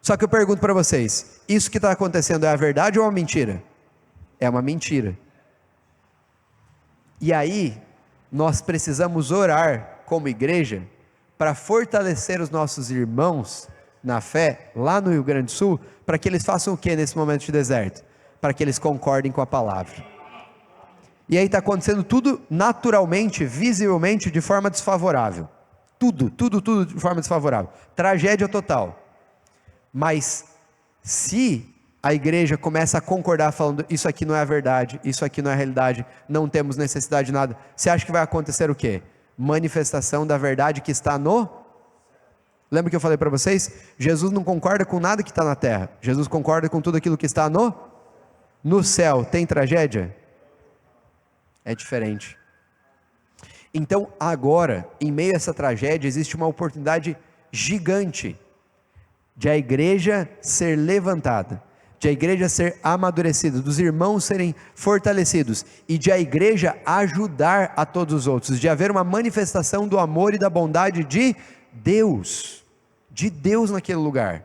Só que eu pergunto para vocês, isso que está acontecendo é a verdade ou é uma mentira? É uma mentira. E aí, nós precisamos orar como igreja, para fortalecer os nossos irmãos na fé, lá no Rio Grande do Sul, para que eles façam o que nesse momento de deserto? Para que eles concordem com a palavra. E aí está acontecendo tudo naturalmente, visivelmente, de forma desfavorável. Tudo de forma desfavorável. Tragédia total. Mas, se a igreja começa a concordar falando, isso aqui não é a verdade, isso aqui não é a realidade, não temos necessidade de nada, você acha que vai acontecer o quê? Manifestação da verdade que está no... Lembra que eu falei para vocês? Jesus não concorda com nada que está na terra, Jesus concorda com tudo aquilo que está no céu. Tem tragédia? É diferente. Então agora, em meio a essa tragédia, existe uma oportunidade gigante de a igreja ser levantada, de a igreja ser amadurecida, dos irmãos serem fortalecidos, e de a igreja ajudar a todos os outros, de haver uma manifestação do amor e da bondade de Deus naquele lugar.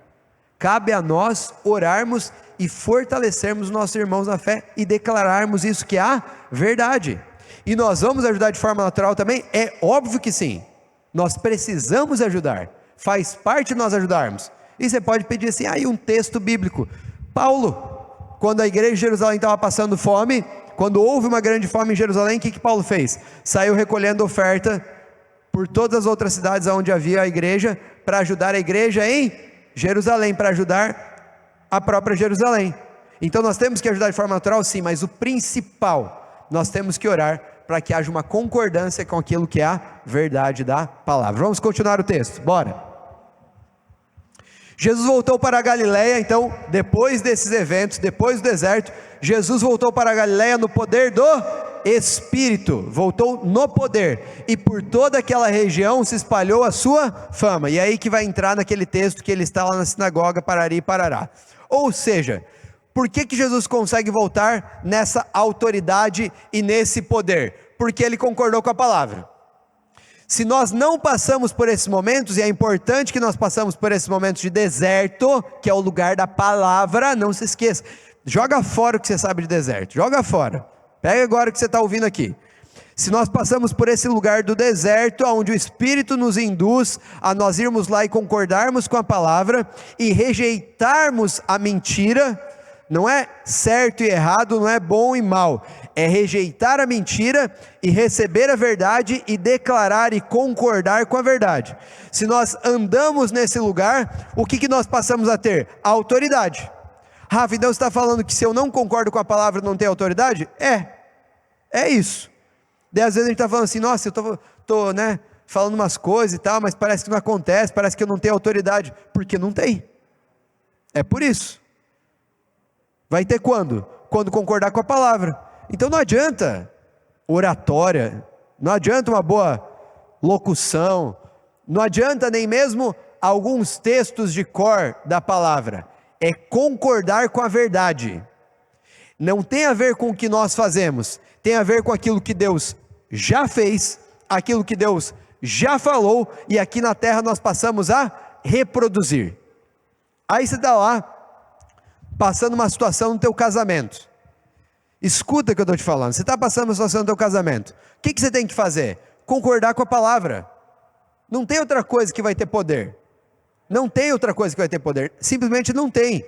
Cabe a nós orarmos e fortalecermos nossos irmãos na fé, e declararmos isso que é a verdade. E nós vamos ajudar de forma natural também? É óbvio que sim, nós precisamos ajudar, faz parte de nós ajudarmos. E você pode pedir assim, um texto bíblico. Paulo, quando a igreja de Jerusalém estava passando fome, quando houve uma grande fome em Jerusalém, o que Paulo fez? Saiu recolhendo oferta por todas as outras cidades onde havia a igreja, para ajudar a igreja em Jerusalém, para ajudar a própria Jerusalém. Então nós temos que ajudar de forma natural, sim, mas o principal, nós temos que orar para que haja uma concordância com aquilo que é a verdade da palavra. Vamos continuar o texto, bora. Jesus voltou para a Galileia, então, depois desses eventos, depois do deserto, Jesus voltou para a Galileia no poder do Espírito, voltou no poder, e por toda aquela região se espalhou a sua fama. E aí que vai entrar naquele texto que ele está lá na sinagoga, parari e parará. Ou seja, por que Jesus consegue voltar nessa autoridade e nesse poder? Porque ele concordou com a palavra. Se nós não passamos por esses momentos, e é importante que nós passamos por esses momentos de deserto, que é o lugar da palavra, não se esqueça, joga fora o que você sabe de deserto, joga fora, pega agora o que você está ouvindo aqui. Se nós passamos por esse lugar do deserto, onde o Espírito nos induz a nós irmos lá e concordarmos com a palavra, e rejeitarmos a mentira, não é certo e errado, não é bom e mal, é rejeitar a mentira e receber a verdade e declarar e concordar com a verdade. Se nós andamos nesse lugar, o que nós passamos a ter? A autoridade. Rafa, então você está falando que se eu não concordo com a palavra não tenho autoridade? É isso. Daí às vezes a gente está falando assim, nossa, eu estou falando umas coisas e tal, mas parece que não acontece, parece que eu não tenho autoridade, porque não tem. É por isso. Vai ter quando? Quando concordar com a palavra. Então não adianta oratória, não adianta uma boa locução, não adianta nem mesmo alguns textos de cor da palavra, é concordar com a verdade. Não tem a ver com o que nós fazemos, tem a ver com aquilo que Deus já fez, aquilo que Deus já falou, e aqui na terra nós passamos a reproduzir. Aí você está lá, passando uma situação no teu casamento, escuta o que eu estou te falando, você está passando uma situação no teu casamento, o que você tem que fazer? Concordar com a palavra, não tem outra coisa que vai ter poder, não tem outra coisa que vai ter poder, simplesmente não tem.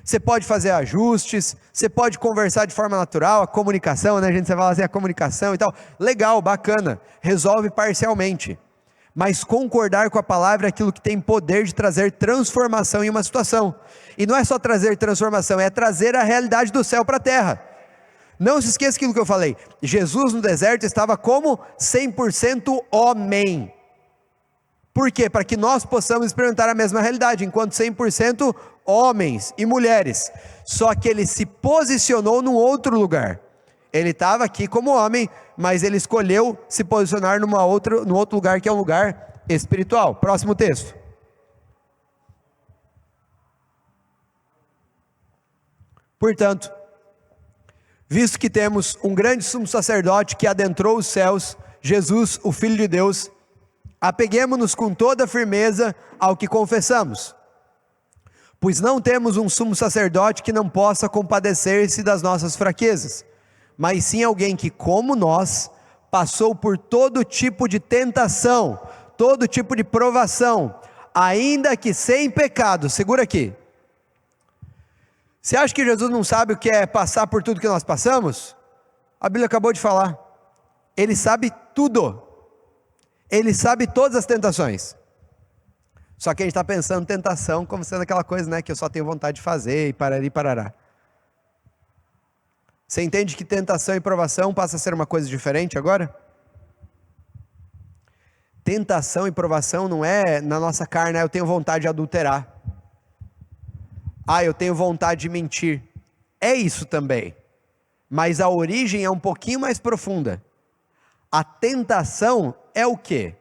Você pode fazer ajustes, você pode conversar de forma natural, a comunicação, né, gente, você fala assim, a comunicação e tal, legal, bacana, resolve parcialmente, mas concordar com a palavra é aquilo que tem poder de trazer transformação em uma situação, e não é só trazer transformação, é trazer a realidade do céu para a terra. Não se esqueça aquilo que eu falei, Jesus no deserto estava como 100% homem, por quê? Para que nós possamos experimentar a mesma realidade, enquanto 100% homens e mulheres, só que ele se posicionou num outro lugar, ele estava aqui como homem, mas ele escolheu se posicionar num outro lugar, que é um lugar espiritual. Próximo texto. Portanto, visto que temos um grande sumo sacerdote que adentrou os céus, Jesus, o Filho de Deus, apeguemo-nos com toda firmeza ao que confessamos, pois não temos um sumo sacerdote que não possa compadecer-se das nossas fraquezas, mas sim alguém que, como nós, passou por todo tipo de tentação, todo tipo de provação, ainda que sem pecado. Segura aqui. Você acha que Jesus não sabe o que é passar por tudo que nós passamos? A Bíblia acabou de falar, Ele sabe tudo, Ele sabe todas as tentações, só que a gente está pensando tentação como sendo aquela coisa, né, que eu só tenho vontade de fazer, e parari, parará. Você entende que tentação e provação passa a ser uma coisa diferente agora? Tentação e provação não é na nossa carne, eu tenho vontade de adulterar, eu tenho vontade de mentir, é isso também, mas a origem é um pouquinho mais profunda. A tentação é o quê?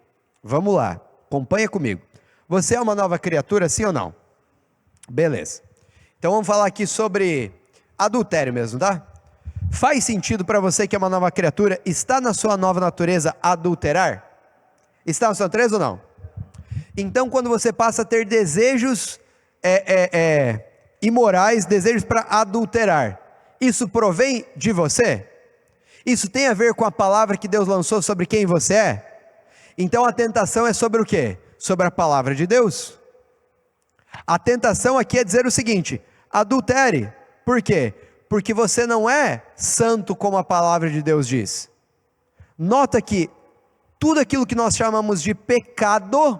Vamos lá, acompanha comigo. Você é uma nova criatura, sim ou não? Beleza. Então vamos falar aqui sobre adultério mesmo, tá? Faz sentido para você que é uma nova criatura, está na sua nova natureza adulterar? Está na sua natureza ou não? Então quando você passa a ter desejos imorais, desejos para adulterar, isso provém de você? Isso tem a ver com a palavra que Deus lançou sobre quem você é? Então a tentação é sobre o quê? Sobre a palavra de Deus. A tentação aqui é dizer o seguinte: adultere. Por quê? Porque você não é santo como a palavra de Deus diz. Nota que tudo aquilo que nós chamamos de pecado,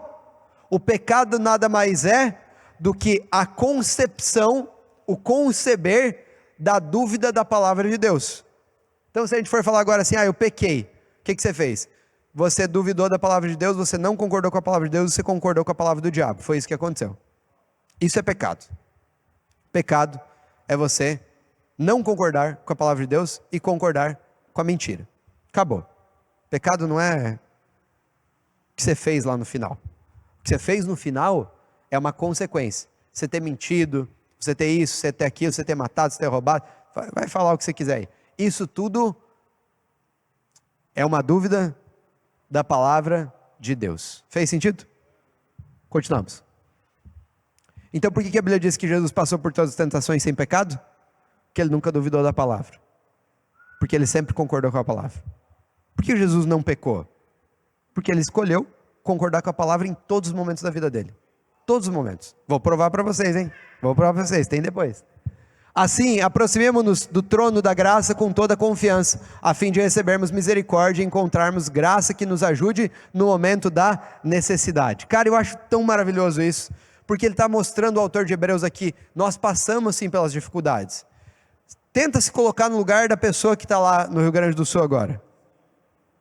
o pecado nada mais é do que a concepção, o conceber da dúvida da palavra de Deus. Então se a gente for falar agora assim, eu pequei, o que você fez? Você duvidou da palavra de Deus, você não concordou com a palavra de Deus, você concordou com a palavra do diabo, foi isso que aconteceu. Isso é pecado. Pecado é você não concordar com a palavra de Deus e concordar com a mentira. Acabou. Pecado não é o que você fez lá no final. O que você fez no final é uma consequência. Você ter mentido, você ter isso, você ter aquilo, você ter matado, você ter roubado, vai falar o que você quiser aí. Isso tudo é uma dúvida da palavra de Deus. Fez sentido? Continuamos. Então por que a Bíblia diz que Jesus passou por todas as tentações sem pecado? Porque ele nunca duvidou da palavra. Porque ele sempre concordou com a palavra. Por que Jesus não pecou? Porque ele escolheu concordar com a palavra em todos os momentos da vida dele. Todos os momentos. Vou provar para vocês, hein? Vou provar para vocês, tem depois. Assim, aproximemo-nos do trono da graça com toda confiança, a fim de recebermos misericórdia e encontrarmos graça que nos ajude no momento da necessidade. Cara, eu acho tão maravilhoso isso, porque ele está mostrando, o autor de Hebreus aqui, nós passamos sim pelas dificuldades. Tenta se colocar no lugar da pessoa que está lá no Rio Grande do Sul agora.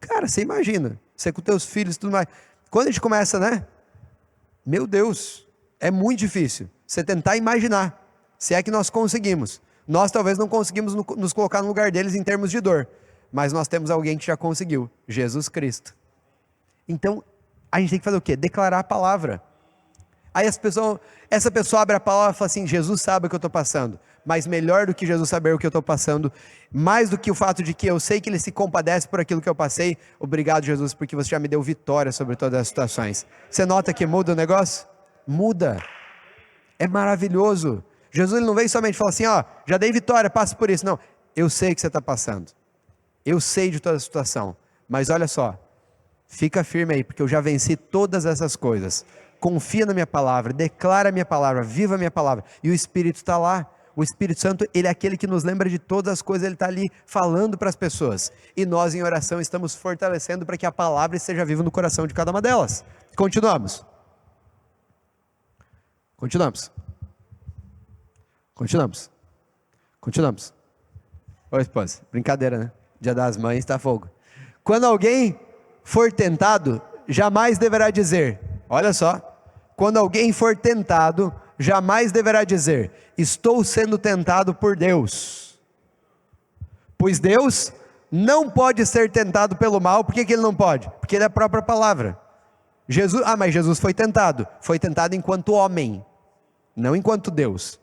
Cara, você imagina, você com teus filhos e tudo mais. Quando a gente começa, né? Meu Deus, é muito difícil você tentar imaginar, se é que nós conseguimos. Nós talvez não conseguimos nos colocar no lugar deles em termos de dor, mas nós temos alguém que já conseguiu, Jesus Cristo. Então, a gente tem que fazer o quê? Declarar a palavra. Aí essa pessoa abre a palavra e fala assim, Jesus sabe o que eu estou passando, mas melhor do que Jesus saber o que eu estou passando, mais do que o fato de que eu sei que Ele se compadece por aquilo que eu passei, obrigado Jesus, porque você já me deu vitória sobre todas as situações. Você nota que muda o negócio? Muda. É maravilhoso. Jesus ele não veio somente falar assim, ó, já dei vitória, passa por isso. Não, eu sei o que você está passando. Eu sei de toda a situação, mas olha só, fica firme aí, porque eu já venci todas essas coisas. Confia na minha palavra, declara a minha palavra, viva a minha palavra. E o Espírito está lá. O Espírito Santo, ele é aquele que nos lembra de todas as coisas, ele está ali falando para as pessoas. E nós em oração estamos fortalecendo para que a palavra esteja viva no coração de cada uma delas. Continuamos. Oi, esposa, brincadeira, né? Dia das Mães está fogo. Quando alguém for tentado, jamais deverá dizer, olha só, quando alguém for tentado, jamais deverá dizer, estou sendo tentado por Deus. Pois Deus não pode ser tentado pelo mal. Por que ele não pode? Porque ele é a própria palavra. Mas Jesus foi tentado enquanto homem, não enquanto Deus.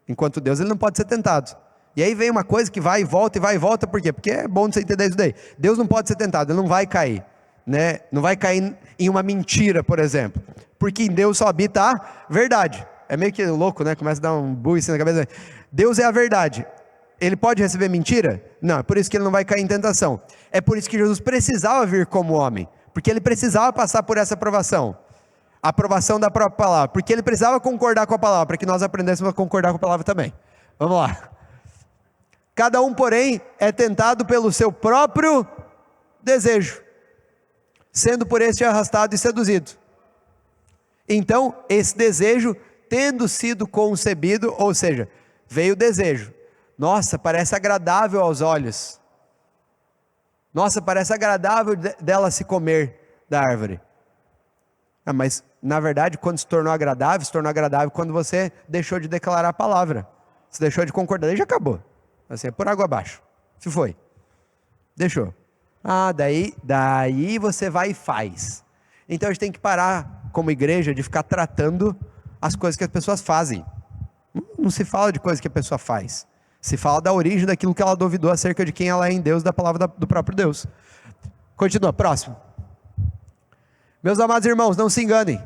Enquanto Deus ele não pode ser tentado. E aí vem uma coisa que vai e volta, por quê? Porque é bom você entender isso daí. Deus não pode ser tentado, ele não vai cair. Né? Não vai cair em uma mentira, por exemplo, porque em Deus só habita a verdade. É meio que louco, né? Começa a dar um bug assim na cabeça. Deus é a verdade. Ele pode receber mentira? Não, é por isso que ele não vai cair em tentação. É por isso que Jesus precisava vir como homem, porque ele precisava passar por essa aprovação, a aprovação da própria palavra, porque ele precisava concordar com a palavra, para que nós aprendêssemos a concordar com a palavra também. Vamos lá. Cada um, porém, é tentado pelo seu próprio desejo, sendo por este arrastado e seduzido. Então, esse desejo, tendo sido concebido, ou seja, veio o desejo. Nossa, parece agradável aos olhos. Nossa, parece agradável dela se comer da árvore. Mas, na verdade, quando se tornou agradável quando você deixou de declarar a palavra. Você deixou de concordar, aí já acabou. Assim, é por água abaixo. Se foi. Deixou. Daí você vai e faz. Então a gente tem que parar, como igreja, de ficar tratando as coisas que as pessoas fazem. Não se fala de coisas que a pessoa faz. Se fala da origem daquilo que ela duvidou acerca de quem ela é em Deus, da palavra do próprio Deus. Continua, próximo. Meus amados irmãos, não se enganem.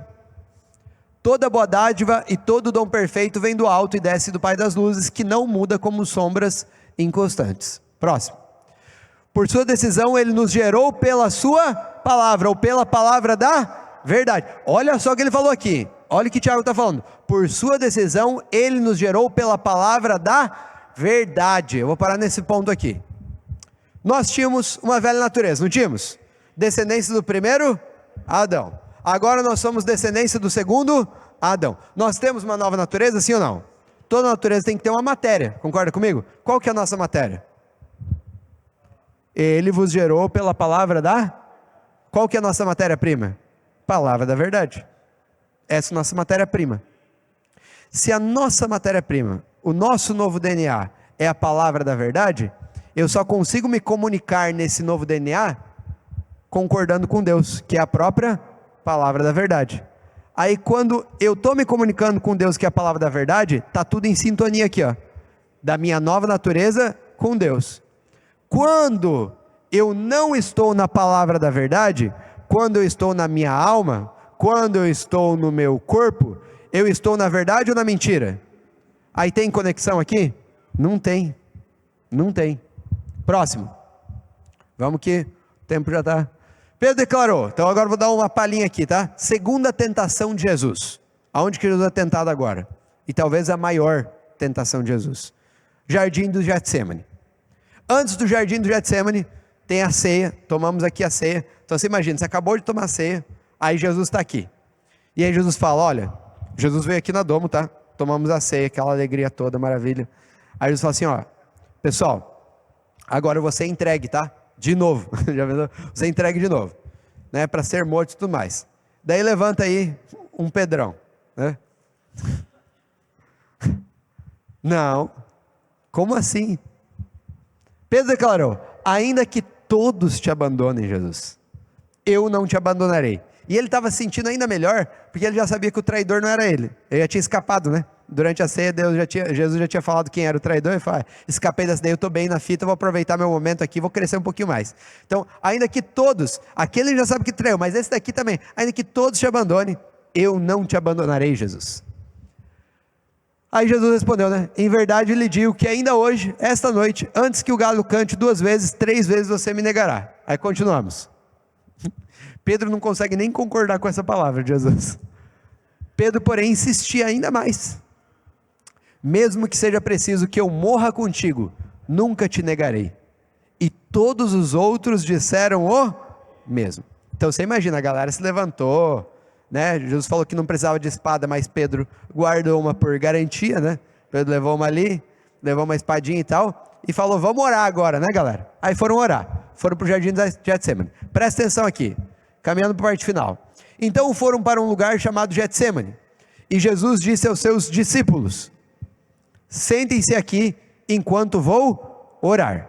Toda boa dádiva e todo dom perfeito vem do alto e desce do Pai das luzes, que não muda como sombras inconstantes. Próximo. Por sua decisão, Ele nos gerou pela sua palavra, ou pela palavra da verdade. Olha só o que ele falou aqui. Olha o que Tiago está falando. Por sua decisão, Ele nos gerou pela palavra da verdade. Eu vou parar nesse ponto aqui. Nós tínhamos uma velha natureza, não tínhamos? Descendência do primeiro Adão. Agora nós somos descendência do segundo Adão. Nós temos uma nova natureza, sim ou não? Toda natureza tem que ter uma matéria, concorda comigo? Qual que é a nossa matéria? Ele vos gerou pela palavra da... Qual que é a nossa matéria-prima? Palavra da verdade. Essa é a nossa matéria-prima. Se a nossa matéria-prima, o nosso novo DNA é a palavra da verdade, eu só consigo me comunicar nesse novo DNA concordando com Deus, que é a própria palavra da verdade. Aí quando eu estou me comunicando com Deus, que é a palavra da verdade, está tudo em sintonia aqui, ó, da minha nova natureza com Deus. Quando eu não estou na palavra da verdade, quando eu estou na minha alma, quando eu estou no meu corpo, eu estou na verdade ou na mentira? Aí tem conexão aqui? Não tem. Não tem. Próximo. Vamos que o tempo já está. Pedro declarou. Então agora eu vou dar uma palhinha aqui, tá? Segunda tentação de Jesus. Aonde que Jesus é tentado agora? E talvez a maior tentação de Jesus. Jardim do Getsemane. Antes do Jardim do Getsemane, tem a ceia. Tomamos aqui a ceia. Então você imagina, você acabou de tomar a ceia. Aí Jesus está aqui. E aí Jesus fala, olha, Jesus veio aqui na Domo, tá? Tomamos a ceia, aquela alegria toda, maravilha. Aí Jesus fala assim, ó, pessoal, agora eu vou ser entregue, tá? De novo, já pensou? Você entregue de novo, né? Para ser morto e tudo mais. Daí levanta aí um Pedrão, né? Não, como assim? Pedro declarou, ainda que todos te abandonem, Jesus, eu não te abandonarei. E ele estava sentindo ainda melhor, porque ele já sabia que o traidor não era ele. Ele já tinha escapado, né? Durante a ceia, Jesus já tinha falado quem era o traidor. Ele fala, escapei dessa daí, eu estou bem na fita, vou aproveitar meu momento aqui, vou crescer um pouquinho mais. Então, ainda que todos, aquele já sabe que traiu, mas esse daqui também, ainda que todos te abandonem, eu não te abandonarei, Jesus. Aí Jesus respondeu, né? Em verdade lhe digo que ainda hoje, esta noite, antes que o galo cante 2 vezes, 3 vezes você me negará. Aí continuamos. Pedro não consegue nem concordar com essa palavra de Jesus. Pedro, porém, insistia ainda mais. Mesmo que seja preciso que eu morra contigo, nunca te negarei. E todos os outros disseram o mesmo. Então você imagina, a galera se levantou, né? Jesus falou que não precisava de espada, mas Pedro guardou uma por garantia, né? Pedro levou uma ali, levou uma espadinha e tal, e falou, vamos orar agora, né, galera? Aí foram orar, foram para o Jardim do Getsemane. Presta atenção aqui. Caminhando para a parte final. Então foram para um lugar chamado Getsemane. E Jesus disse aos seus discípulos, sentem-se aqui enquanto vou orar.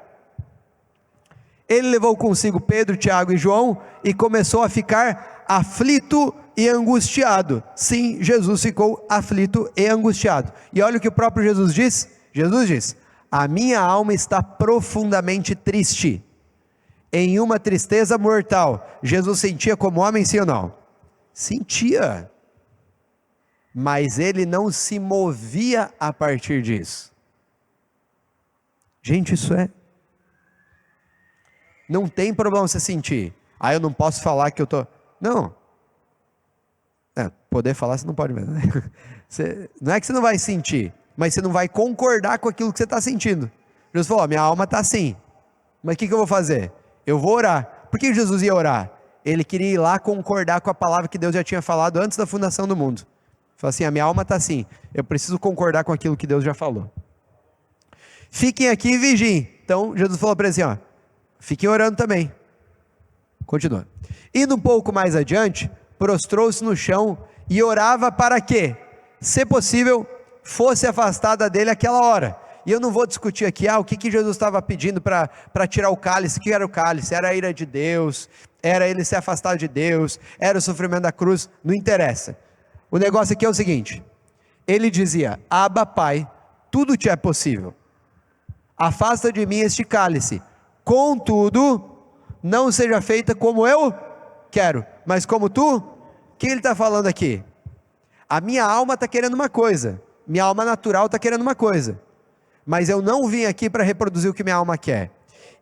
Ele levou consigo Pedro, Tiago e João e começou a ficar aflito e angustiado. Sim, Jesus ficou aflito e angustiado. E olha o que o próprio Jesus diz. Jesus diz, a minha alma está profundamente triste. Em uma tristeza mortal. Jesus sentia como homem, sim ou não? Sentia. Mas ele não se movia a partir disso. Gente, isso é... Não tem problema você sentir. Ah, eu não posso falar que eu estou... Não. Poder falar você não pode mesmo. Né? Não é que você não vai sentir, mas você não vai concordar com aquilo que você está sentindo. Jesus falou, minha alma está assim. Mas o que eu vou fazer? Eu vou orar. Por que Jesus ia orar? Ele queria ir lá concordar com a palavra que Deus já tinha falado antes da fundação do mundo. Falou assim, a minha alma está assim, eu preciso concordar com aquilo que Deus já falou. Fiquem aqui e vigiem. Então Jesus falou para ele assim, ó, fiquem orando também. Continua. Indo um pouco mais adiante, prostrou-se no chão e orava para que, se possível, fosse afastada dele aquela hora. E eu não vou discutir aqui, o que Jesus estava pedindo para tirar o cálice. O que era o cálice? Era a ira de Deus, era ele se afastar de Deus, era o sofrimento da cruz, não interessa. O negócio aqui é o seguinte, ele dizia, Abba Pai, tudo te é possível, afasta de mim este cálice, contudo, não seja feita como eu quero, mas como tu. O que ele está falando aqui? A minha alma está querendo uma coisa, minha alma natural está querendo uma coisa, mas eu não vim aqui para reproduzir o que minha alma quer,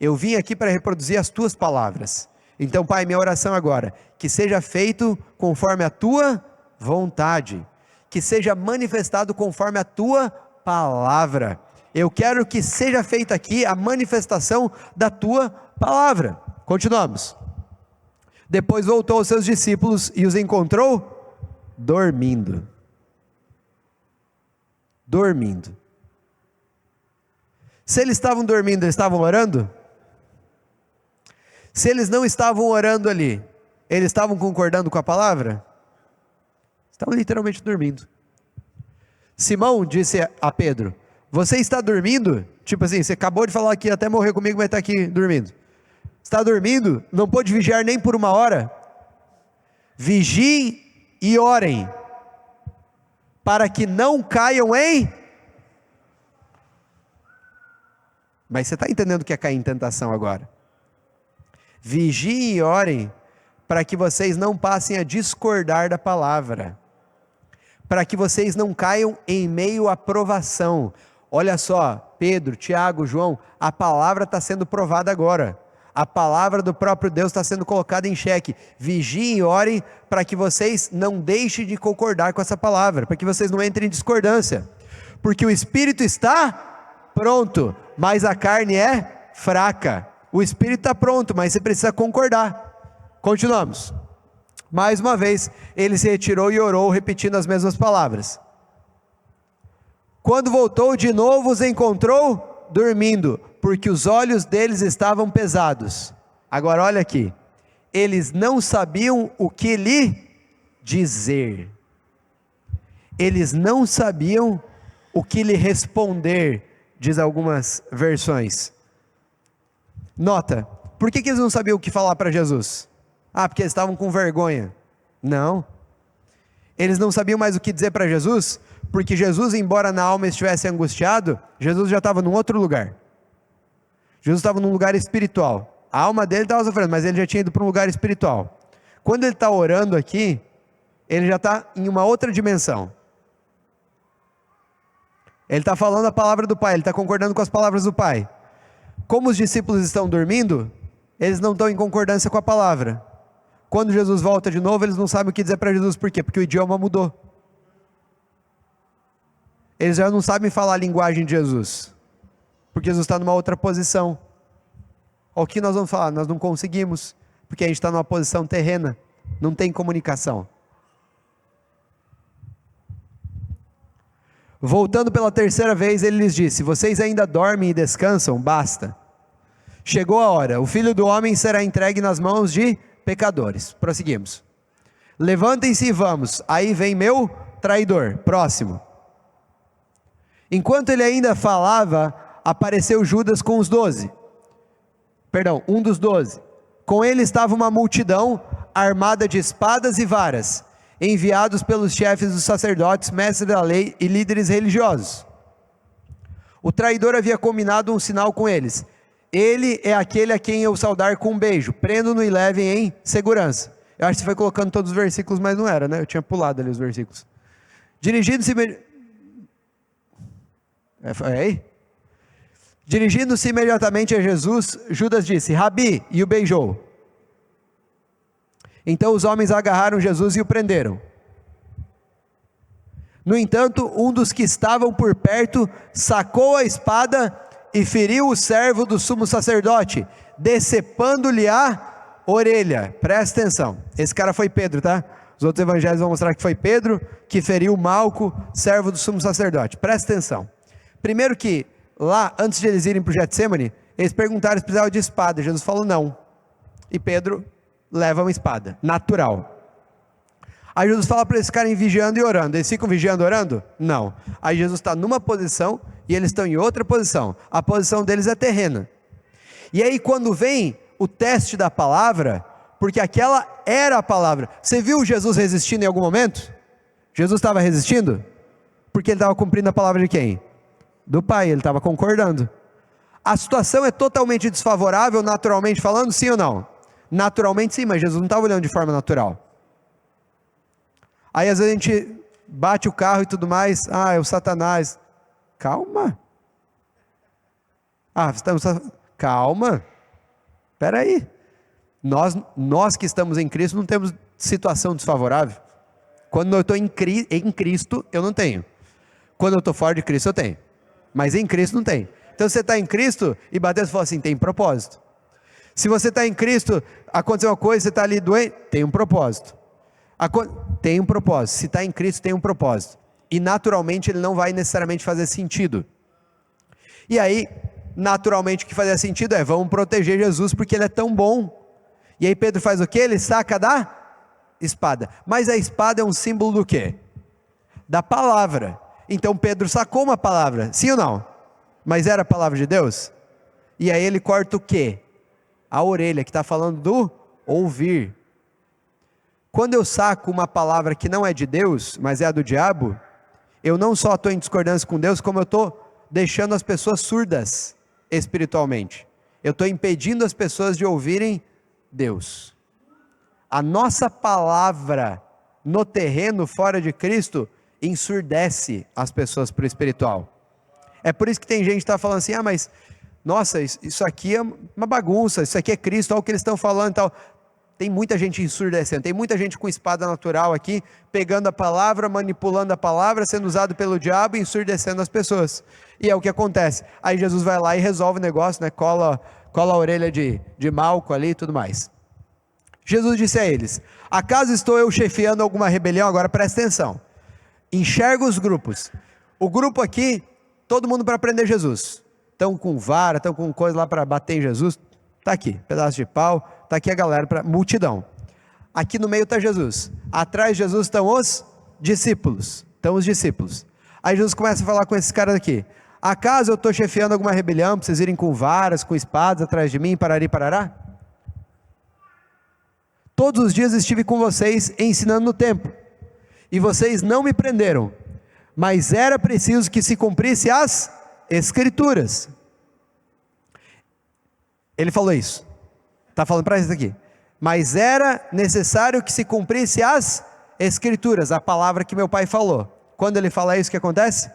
eu vim aqui para reproduzir as tuas palavras. Então, Pai, minha oração agora, que seja feito conforme a tua vontade, que seja manifestado conforme a tua palavra. Eu quero que seja feita aqui a manifestação da tua palavra. Continuamos. Depois voltou aos seus discípulos e os encontrou dormindo. Dormindo. Se eles estavam dormindo, eles estavam orando? Se eles não estavam orando ali, eles estavam concordando com a palavra? Estavam literalmente dormindo. Simão disse a Pedro, você está dormindo? Tipo assim, você acabou de falar que ia até morrer comigo, mas está aqui dormindo. Está dormindo? Não pôde vigiar nem por 1 hora? Vigiem e orem, para que não caiam em... Mas você está entendendo o que é cair em tentação agora? Vigiem e orem, para que vocês não passem a discordar da palavra, para que vocês não caiam em meio à provação. Olha só, Pedro, Tiago, João, a palavra está sendo provada agora. A palavra do próprio Deus está sendo colocada em xeque. Vigiem e orem para que vocês não deixem de concordar com essa palavra, para que vocês não entrem em discordância. Porque o espírito está pronto, mas a carne é fraca. O espírito está pronto, mas você precisa concordar. Continuamos. Mais uma vez, ele se retirou e orou, repetindo as mesmas palavras. Quando voltou de novo, os encontrou dormindo, porque os olhos deles estavam pesados. Agora olha aqui, eles não sabiam o que lhe dizer. Eles não sabiam o que lhe responder, diz algumas versões. Nota, por que eles não sabiam o que falar para Jesus? Porque eles estavam com vergonha. Não. Eles não sabiam mais o que dizer para Jesus, porque Jesus, embora na alma estivesse angustiado, Jesus já estava num outro lugar. Jesus estava num lugar espiritual. A alma dele estava sofrendo, mas ele já tinha ido para um lugar espiritual. Quando ele está orando aqui, ele já está em uma outra dimensão. Ele está falando a palavra do Pai, ele está concordando com as palavras do Pai. Como os discípulos estão dormindo, eles não estão em concordância com a palavra. Quando Jesus volta de novo, eles não sabem o que dizer para Jesus. Por quê? Porque o idioma mudou. Eles já não sabem falar a linguagem de Jesus, porque Jesus está numa outra posição. O que nós vamos falar? Nós não conseguimos, porque a gente está numa posição terrena, não tem comunicação. Voltando pela terceira vez, ele lhes disse: vocês ainda dormem e descansam? Basta. Chegou a hora, o Filho do Homem será entregue nas mãos de pecadores. Prosseguimos. Levantem-se e vamos, aí vem meu traidor. Próximo. Enquanto ele ainda falava, apareceu Judas com os 12. Um dos 12. Com ele estava uma multidão armada de espadas e varas, enviados pelos chefes dos sacerdotes, mestres da lei e líderes religiosos. O traidor havia combinado um sinal com eles: ele é aquele a quem eu saudar com um beijo, prendo-no e levem em segurança. Eu acho que você foi colocando todos os versículos, mas não era, né? Eu tinha pulado ali os versículos. Dirigindo-se imediatamente a Jesus, Judas disse: Rabi, e o beijou. Então os homens agarraram Jesus e o prenderam. No entanto, um dos que estavam por perto sacou a espada e feriu o servo do sumo sacerdote, decepando-lhe a orelha. Presta atenção, esse cara foi Pedro, tá? Os outros evangelhos vão mostrar que foi Pedro que feriu Malco, servo do sumo sacerdote. Presta atenção. Primeiro que lá, antes de eles irem para o Getsemane, eles perguntaram se precisavam de espada. Jesus falou não. E Pedro leva uma espada, natural. Aí Jesus fala para eles ficarem vigiando e orando. Eles ficam vigiando e orando? Não. Aí Jesus está numa posição e eles estão em outra posição. A posição deles é terrena. E aí quando vem o teste da palavra, porque aquela era a palavra. Você viu Jesus resistindo em algum momento? Jesus estava resistindo? Porque ele estava cumprindo a palavra de quem? Do Pai, ele estava concordando. A situação é totalmente desfavorável, naturalmente falando, sim ou não? Naturalmente sim, mas Jesus não estava olhando de forma natural. Aí às vezes a gente bate o carro e tudo mais, é o Satanás. Calma. Calma. Espera aí. Nós que estamos em Cristo não temos situação desfavorável. Quando eu estou em Cristo, eu não tenho. Quando eu estou fora de Cristo, eu tenho. Mas em Cristo não tem. Então você está em Cristo e bateu e fala assim, tem propósito. Se você está em Cristo, aconteceu uma coisa, você está ali doente, tem um propósito. Tem um propósito. Se está em Cristo, tem um propósito. E naturalmente ele não vai necessariamente fazer sentido. E aí, naturalmente o que fazia sentido é, vamos proteger Jesus porque ele é tão bom. E aí Pedro faz o quê? Ele saca da espada. Mas a espada é um símbolo do quê? Da palavra. Então Pedro sacou uma palavra, sim ou não? Mas era a palavra de Deus? E aí ele corta o quê? A orelha, que está falando do ouvir. Quando eu saco uma palavra que não é de Deus, mas é a do diabo, eu não só estou em discordância com Deus, como eu estou deixando as pessoas surdas espiritualmente. Eu estou impedindo as pessoas de ouvirem Deus. A nossa palavra no terreno, fora de Cristo, ensurdece as pessoas para o espiritual. É por isso que tem gente que está falando assim, mas, nossa, isso aqui é uma bagunça, isso aqui é Cristo, olha o que eles estão falando e tal. Tem muita gente ensurdecendo, tem muita gente com espada natural aqui, pegando a palavra, manipulando a palavra, sendo usado pelo diabo e ensurdecendo as pessoas. E é o que acontece. Aí Jesus vai lá e resolve o negócio, né? Cola a orelha de Malco ali e tudo mais. Jesus disse a eles: acaso estou eu chefiando alguma rebelião? Agora presta atenção. Enxerga os grupos. O grupo aqui, todo mundo para prender Jesus. Estão com vara, estão com coisa lá para bater em Jesus. Está aqui, pedaço de pau. Está aqui a galera, multidão. Aqui no meio está Jesus. Atrás de Jesus estão os discípulos. Aí Jesus começa a falar com esses caras aqui. Acaso eu estou chefiando alguma rebelião para vocês irem com varas, com espadas atrás de mim, parari, parará? Todos os dias estive com vocês ensinando no templo. E vocês não me prenderam. Mas era preciso que se cumprisse as Escrituras. Ele falou isso. Está falando para isso aqui. Mas era necessário que se cumprisse as Escrituras, a palavra que meu pai falou. Quando ele fala isso, o que acontece?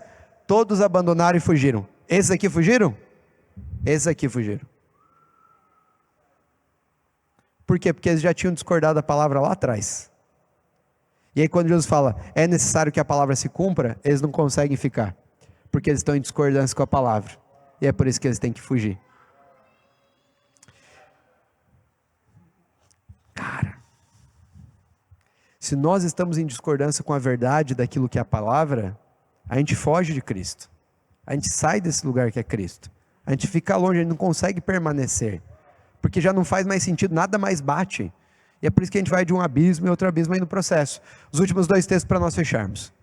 Todos abandonaram e fugiram. Esses aqui fugiram? Esses aqui fugiram. Por quê? Porque eles já tinham discordado da palavra lá atrás. E aí quando Jesus fala, é necessário que a palavra se cumpra, eles não conseguem ficar. Porque eles estão em discordância com a palavra. E é por isso que eles têm que fugir. Cara, se nós estamos em discordância com a verdade daquilo que é a palavra, a gente foge de Cristo. A gente sai desse lugar que é Cristo. A gente fica longe, a gente não consegue permanecer. Porque já não faz mais sentido, nada mais bate. E é por isso que a gente vai de um abismo e outro abismo aí no processo. Os últimos 2 textos para nós fecharmos.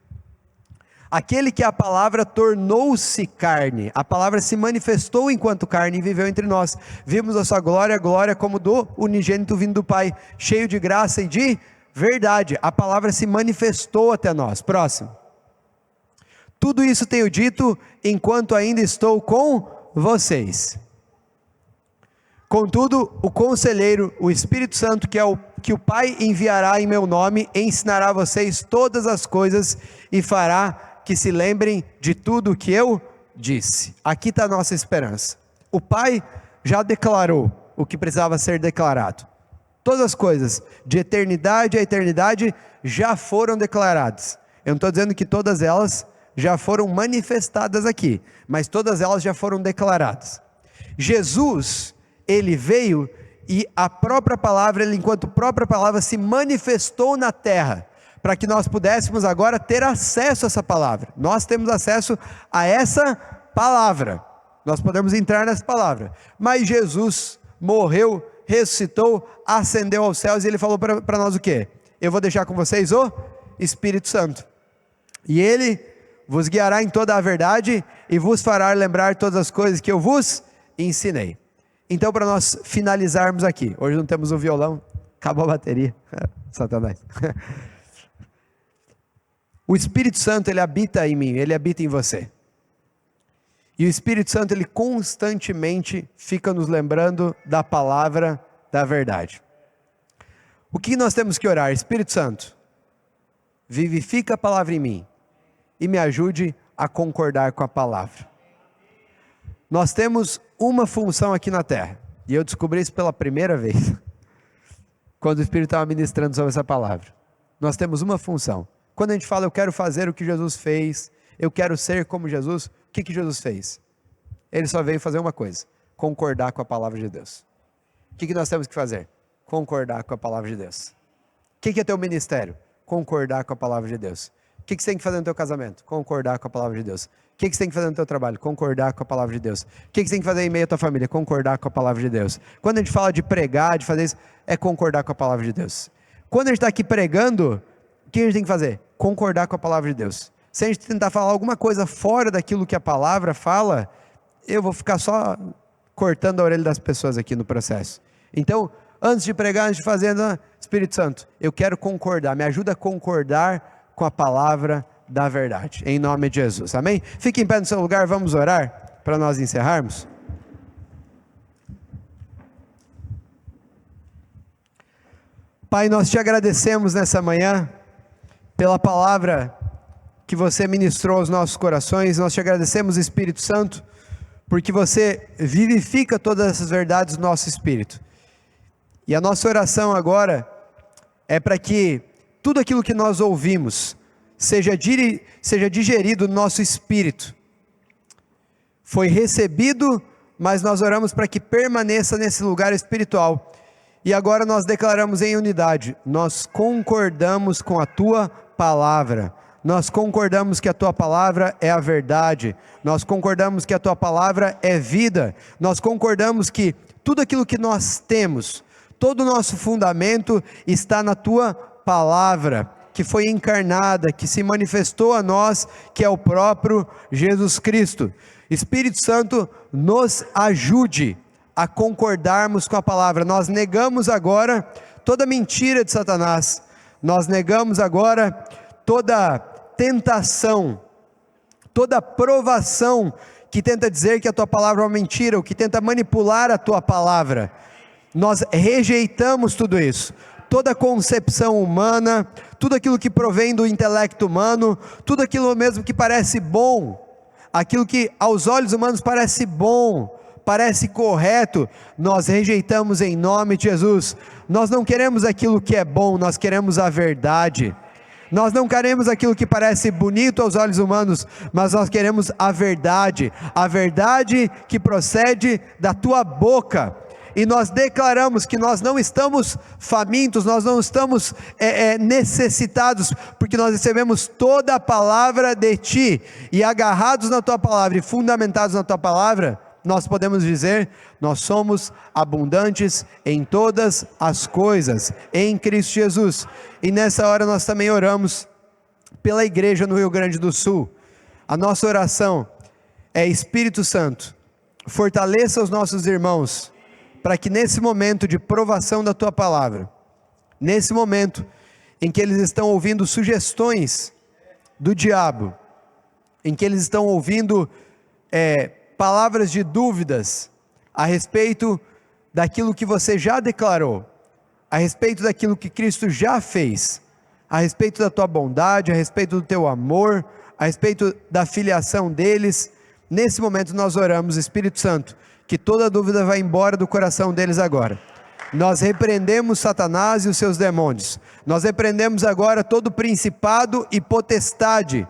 Aquele que a palavra tornou-se carne, a palavra se manifestou enquanto carne e viveu entre nós. Vimos a sua glória, glória como do unigênito vindo do Pai, cheio de graça e de verdade. A palavra se manifestou até nós. Próximo. Tudo isso tenho dito enquanto ainda estou com vocês. Contudo, o conselheiro, o Espírito Santo, que o Pai enviará em meu nome, ensinará a vocês todas as coisas e fará que se lembrem de tudo o que eu disse. Aqui está a nossa esperança. O Pai já declarou o que precisava ser declarado. Todas as coisas, de eternidade a eternidade, já foram declaradas. Eu não estou dizendo que todas elas já foram manifestadas aqui, mas todas elas já foram declaradas. Jesus, ele veio e a própria palavra, ele enquanto própria palavra se manifestou na terra, para que nós pudéssemos agora ter acesso a essa palavra. Nós temos acesso a essa palavra, nós podemos entrar nessa palavra, mas Jesus morreu, ressuscitou, ascendeu aos céus e ele falou para nós o quê? Eu vou deixar com vocês o Espírito Santo, e ele vos guiará em toda a verdade e vos fará lembrar todas as coisas que eu vos ensinei. Então, para nós finalizarmos aqui, hoje não temos o violão, acabou a bateria, Satanás. O Espírito Santo, ele habita em mim, ele habita em você. E o Espírito Santo, ele constantemente fica nos lembrando da palavra da verdade. O que nós temos que orar? Espírito Santo, vivifica a palavra em mim e me ajude a concordar com a palavra. Nós temos uma função aqui na terra, e eu descobri isso pela primeira vez, quando o Espírito estava ministrando sobre essa palavra. Nós temos uma função. Quando a gente fala, eu quero fazer o que Jesus fez, eu quero ser como Jesus, o que Jesus fez? Ele só veio fazer uma coisa, concordar com a palavra de Deus. O que nós temos que fazer? Concordar com a palavra de Deus. O que é teu ministério? Concordar com a palavra de Deus. O que você tem que fazer no teu casamento? Concordar com a palavra de Deus. O que você tem que fazer no teu trabalho? Concordar com a palavra de Deus. O que você tem que fazer em meio à tua família? Concordar com a palavra de Deus. Quando a gente fala de pregar, de fazer isso, é concordar com a palavra de Deus. Quando a gente está aqui pregando, o que a gente tem que fazer? Concordar com a palavra de Deus. Se a gente tentar falar alguma coisa fora daquilo que a palavra fala, eu vou ficar só cortando a orelha das pessoas aqui no processo. Então, antes de pregar, antes de fazer, Espírito Santo, eu quero concordar, me ajuda a concordar com a palavra da verdade, em nome de Jesus, amém? Fique em pé no seu lugar, vamos orar, para nós encerrarmos. Pai, nós te agradecemos nessa manhã pela palavra que você ministrou aos nossos corações. Nós te agradecemos, Espírito Santo, porque você vivifica todas essas verdades no nosso espírito. E a nossa oração agora é para que tudo aquilo que nós ouvimos seja digerido no nosso espírito. Foi recebido, mas nós oramos para que permaneça nesse lugar espiritual. E agora nós declaramos em unidade: nós concordamos com a tua palavra. Nós concordamos que a tua palavra é a verdade. Nós concordamos que a tua palavra é vida. Nós concordamos que tudo aquilo que nós temos, todo o nosso fundamento está na tua palavra, que foi encarnada, que se manifestou a nós, que é o próprio Jesus Cristo. Espírito Santo, nos ajude a concordarmos com a palavra. Nós negamos agora toda mentira de Satanás. Nós negamos agora toda tentação, toda provação que tenta dizer que a tua palavra é uma mentira, ou que tenta manipular a tua palavra. Nós rejeitamos tudo isso, toda concepção humana, tudo aquilo que provém do intelecto humano, tudo aquilo mesmo que parece bom, aquilo que aos olhos humanos parece bom, parece correto, nós rejeitamos em nome de Jesus. Nós não queremos aquilo que é bom, nós queremos a verdade. Nós não queremos aquilo que parece bonito aos olhos humanos, mas nós queremos a verdade que procede da tua boca. E nós declaramos que nós não estamos famintos, nós não estamos necessitados, porque nós recebemos toda a palavra de ti, e agarrados na tua palavra e fundamentados na tua palavra, nós podemos dizer: nós somos abundantes em todas as coisas, em Cristo Jesus. E nessa hora nós também oramos pela igreja no Rio Grande do Sul. A nossa oração é: Espírito Santo, fortaleça os nossos irmãos, para que nesse momento de provação da tua palavra, nesse momento em que eles estão ouvindo sugestões do diabo, em que eles estão ouvindo palavras de dúvidas a respeito daquilo que você já declarou, a respeito daquilo que Cristo já fez, a respeito da tua bondade, a respeito do teu amor, a respeito da filiação deles. Nesse momento nós oramos, Espírito Santo, que toda dúvida vai embora do coração deles agora. Nós repreendemos Satanás e os seus demônios. Nós repreendemos agora todo principado e potestade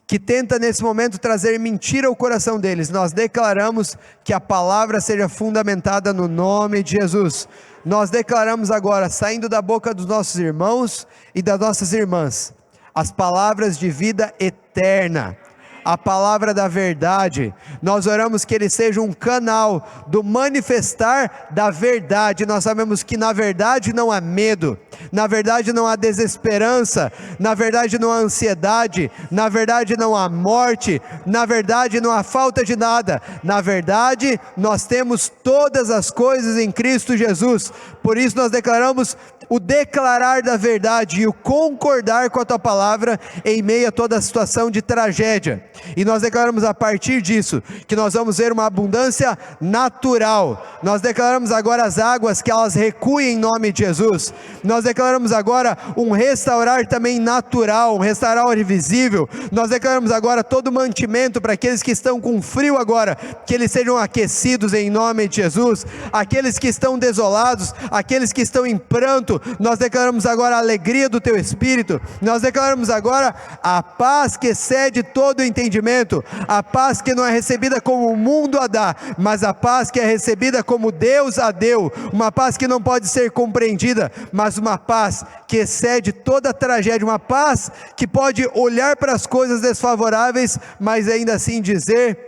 que tenta nesse momento trazer mentira ao coração deles. Nós declaramos que a palavra seja fundamentada no nome de Jesus. Nós declaramos agora, saindo da boca dos nossos irmãos e das nossas irmãs, as palavras de vida eterna, a palavra da verdade. Nós oramos que ele seja um canal do manifestar da verdade. Nós sabemos que na verdade não há medo, na verdade não há desesperança, na verdade não há ansiedade, na verdade não há morte, na verdade não há falta de nada. Na verdade nós temos todas as coisas em Cristo Jesus. Por isso nós declaramos o declarar da verdade e o concordar com a tua palavra em meio a toda a situação de tragédia. E nós declaramos a partir disso que nós vamos ver uma abundância natural. Nós declaramos agora as águas que elas recuem em nome de Jesus. Nós declaramos agora um restaurar também natural, um restaurar visível. Nós declaramos agora todo mantimento para aqueles que estão com frio agora, que eles sejam aquecidos em nome de Jesus. Aqueles que estão desolados, aqueles que estão em pranto, nós declaramos agora a alegria do teu Espírito. Nós declaramos agora a paz que excede todo o entendimento, a paz que não é recebida como o mundo a dá, mas a paz que é recebida como Deus a deu, uma paz que não pode ser compreendida, mas uma paz que excede toda a tragédia, uma paz que pode olhar para as coisas desfavoráveis, mas ainda assim dizer: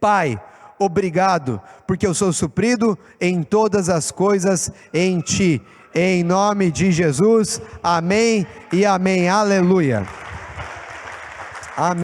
Pai, obrigado, porque eu sou suprido em todas as coisas em Ti. Em nome de Jesus, amém e amém, aleluia. Amém.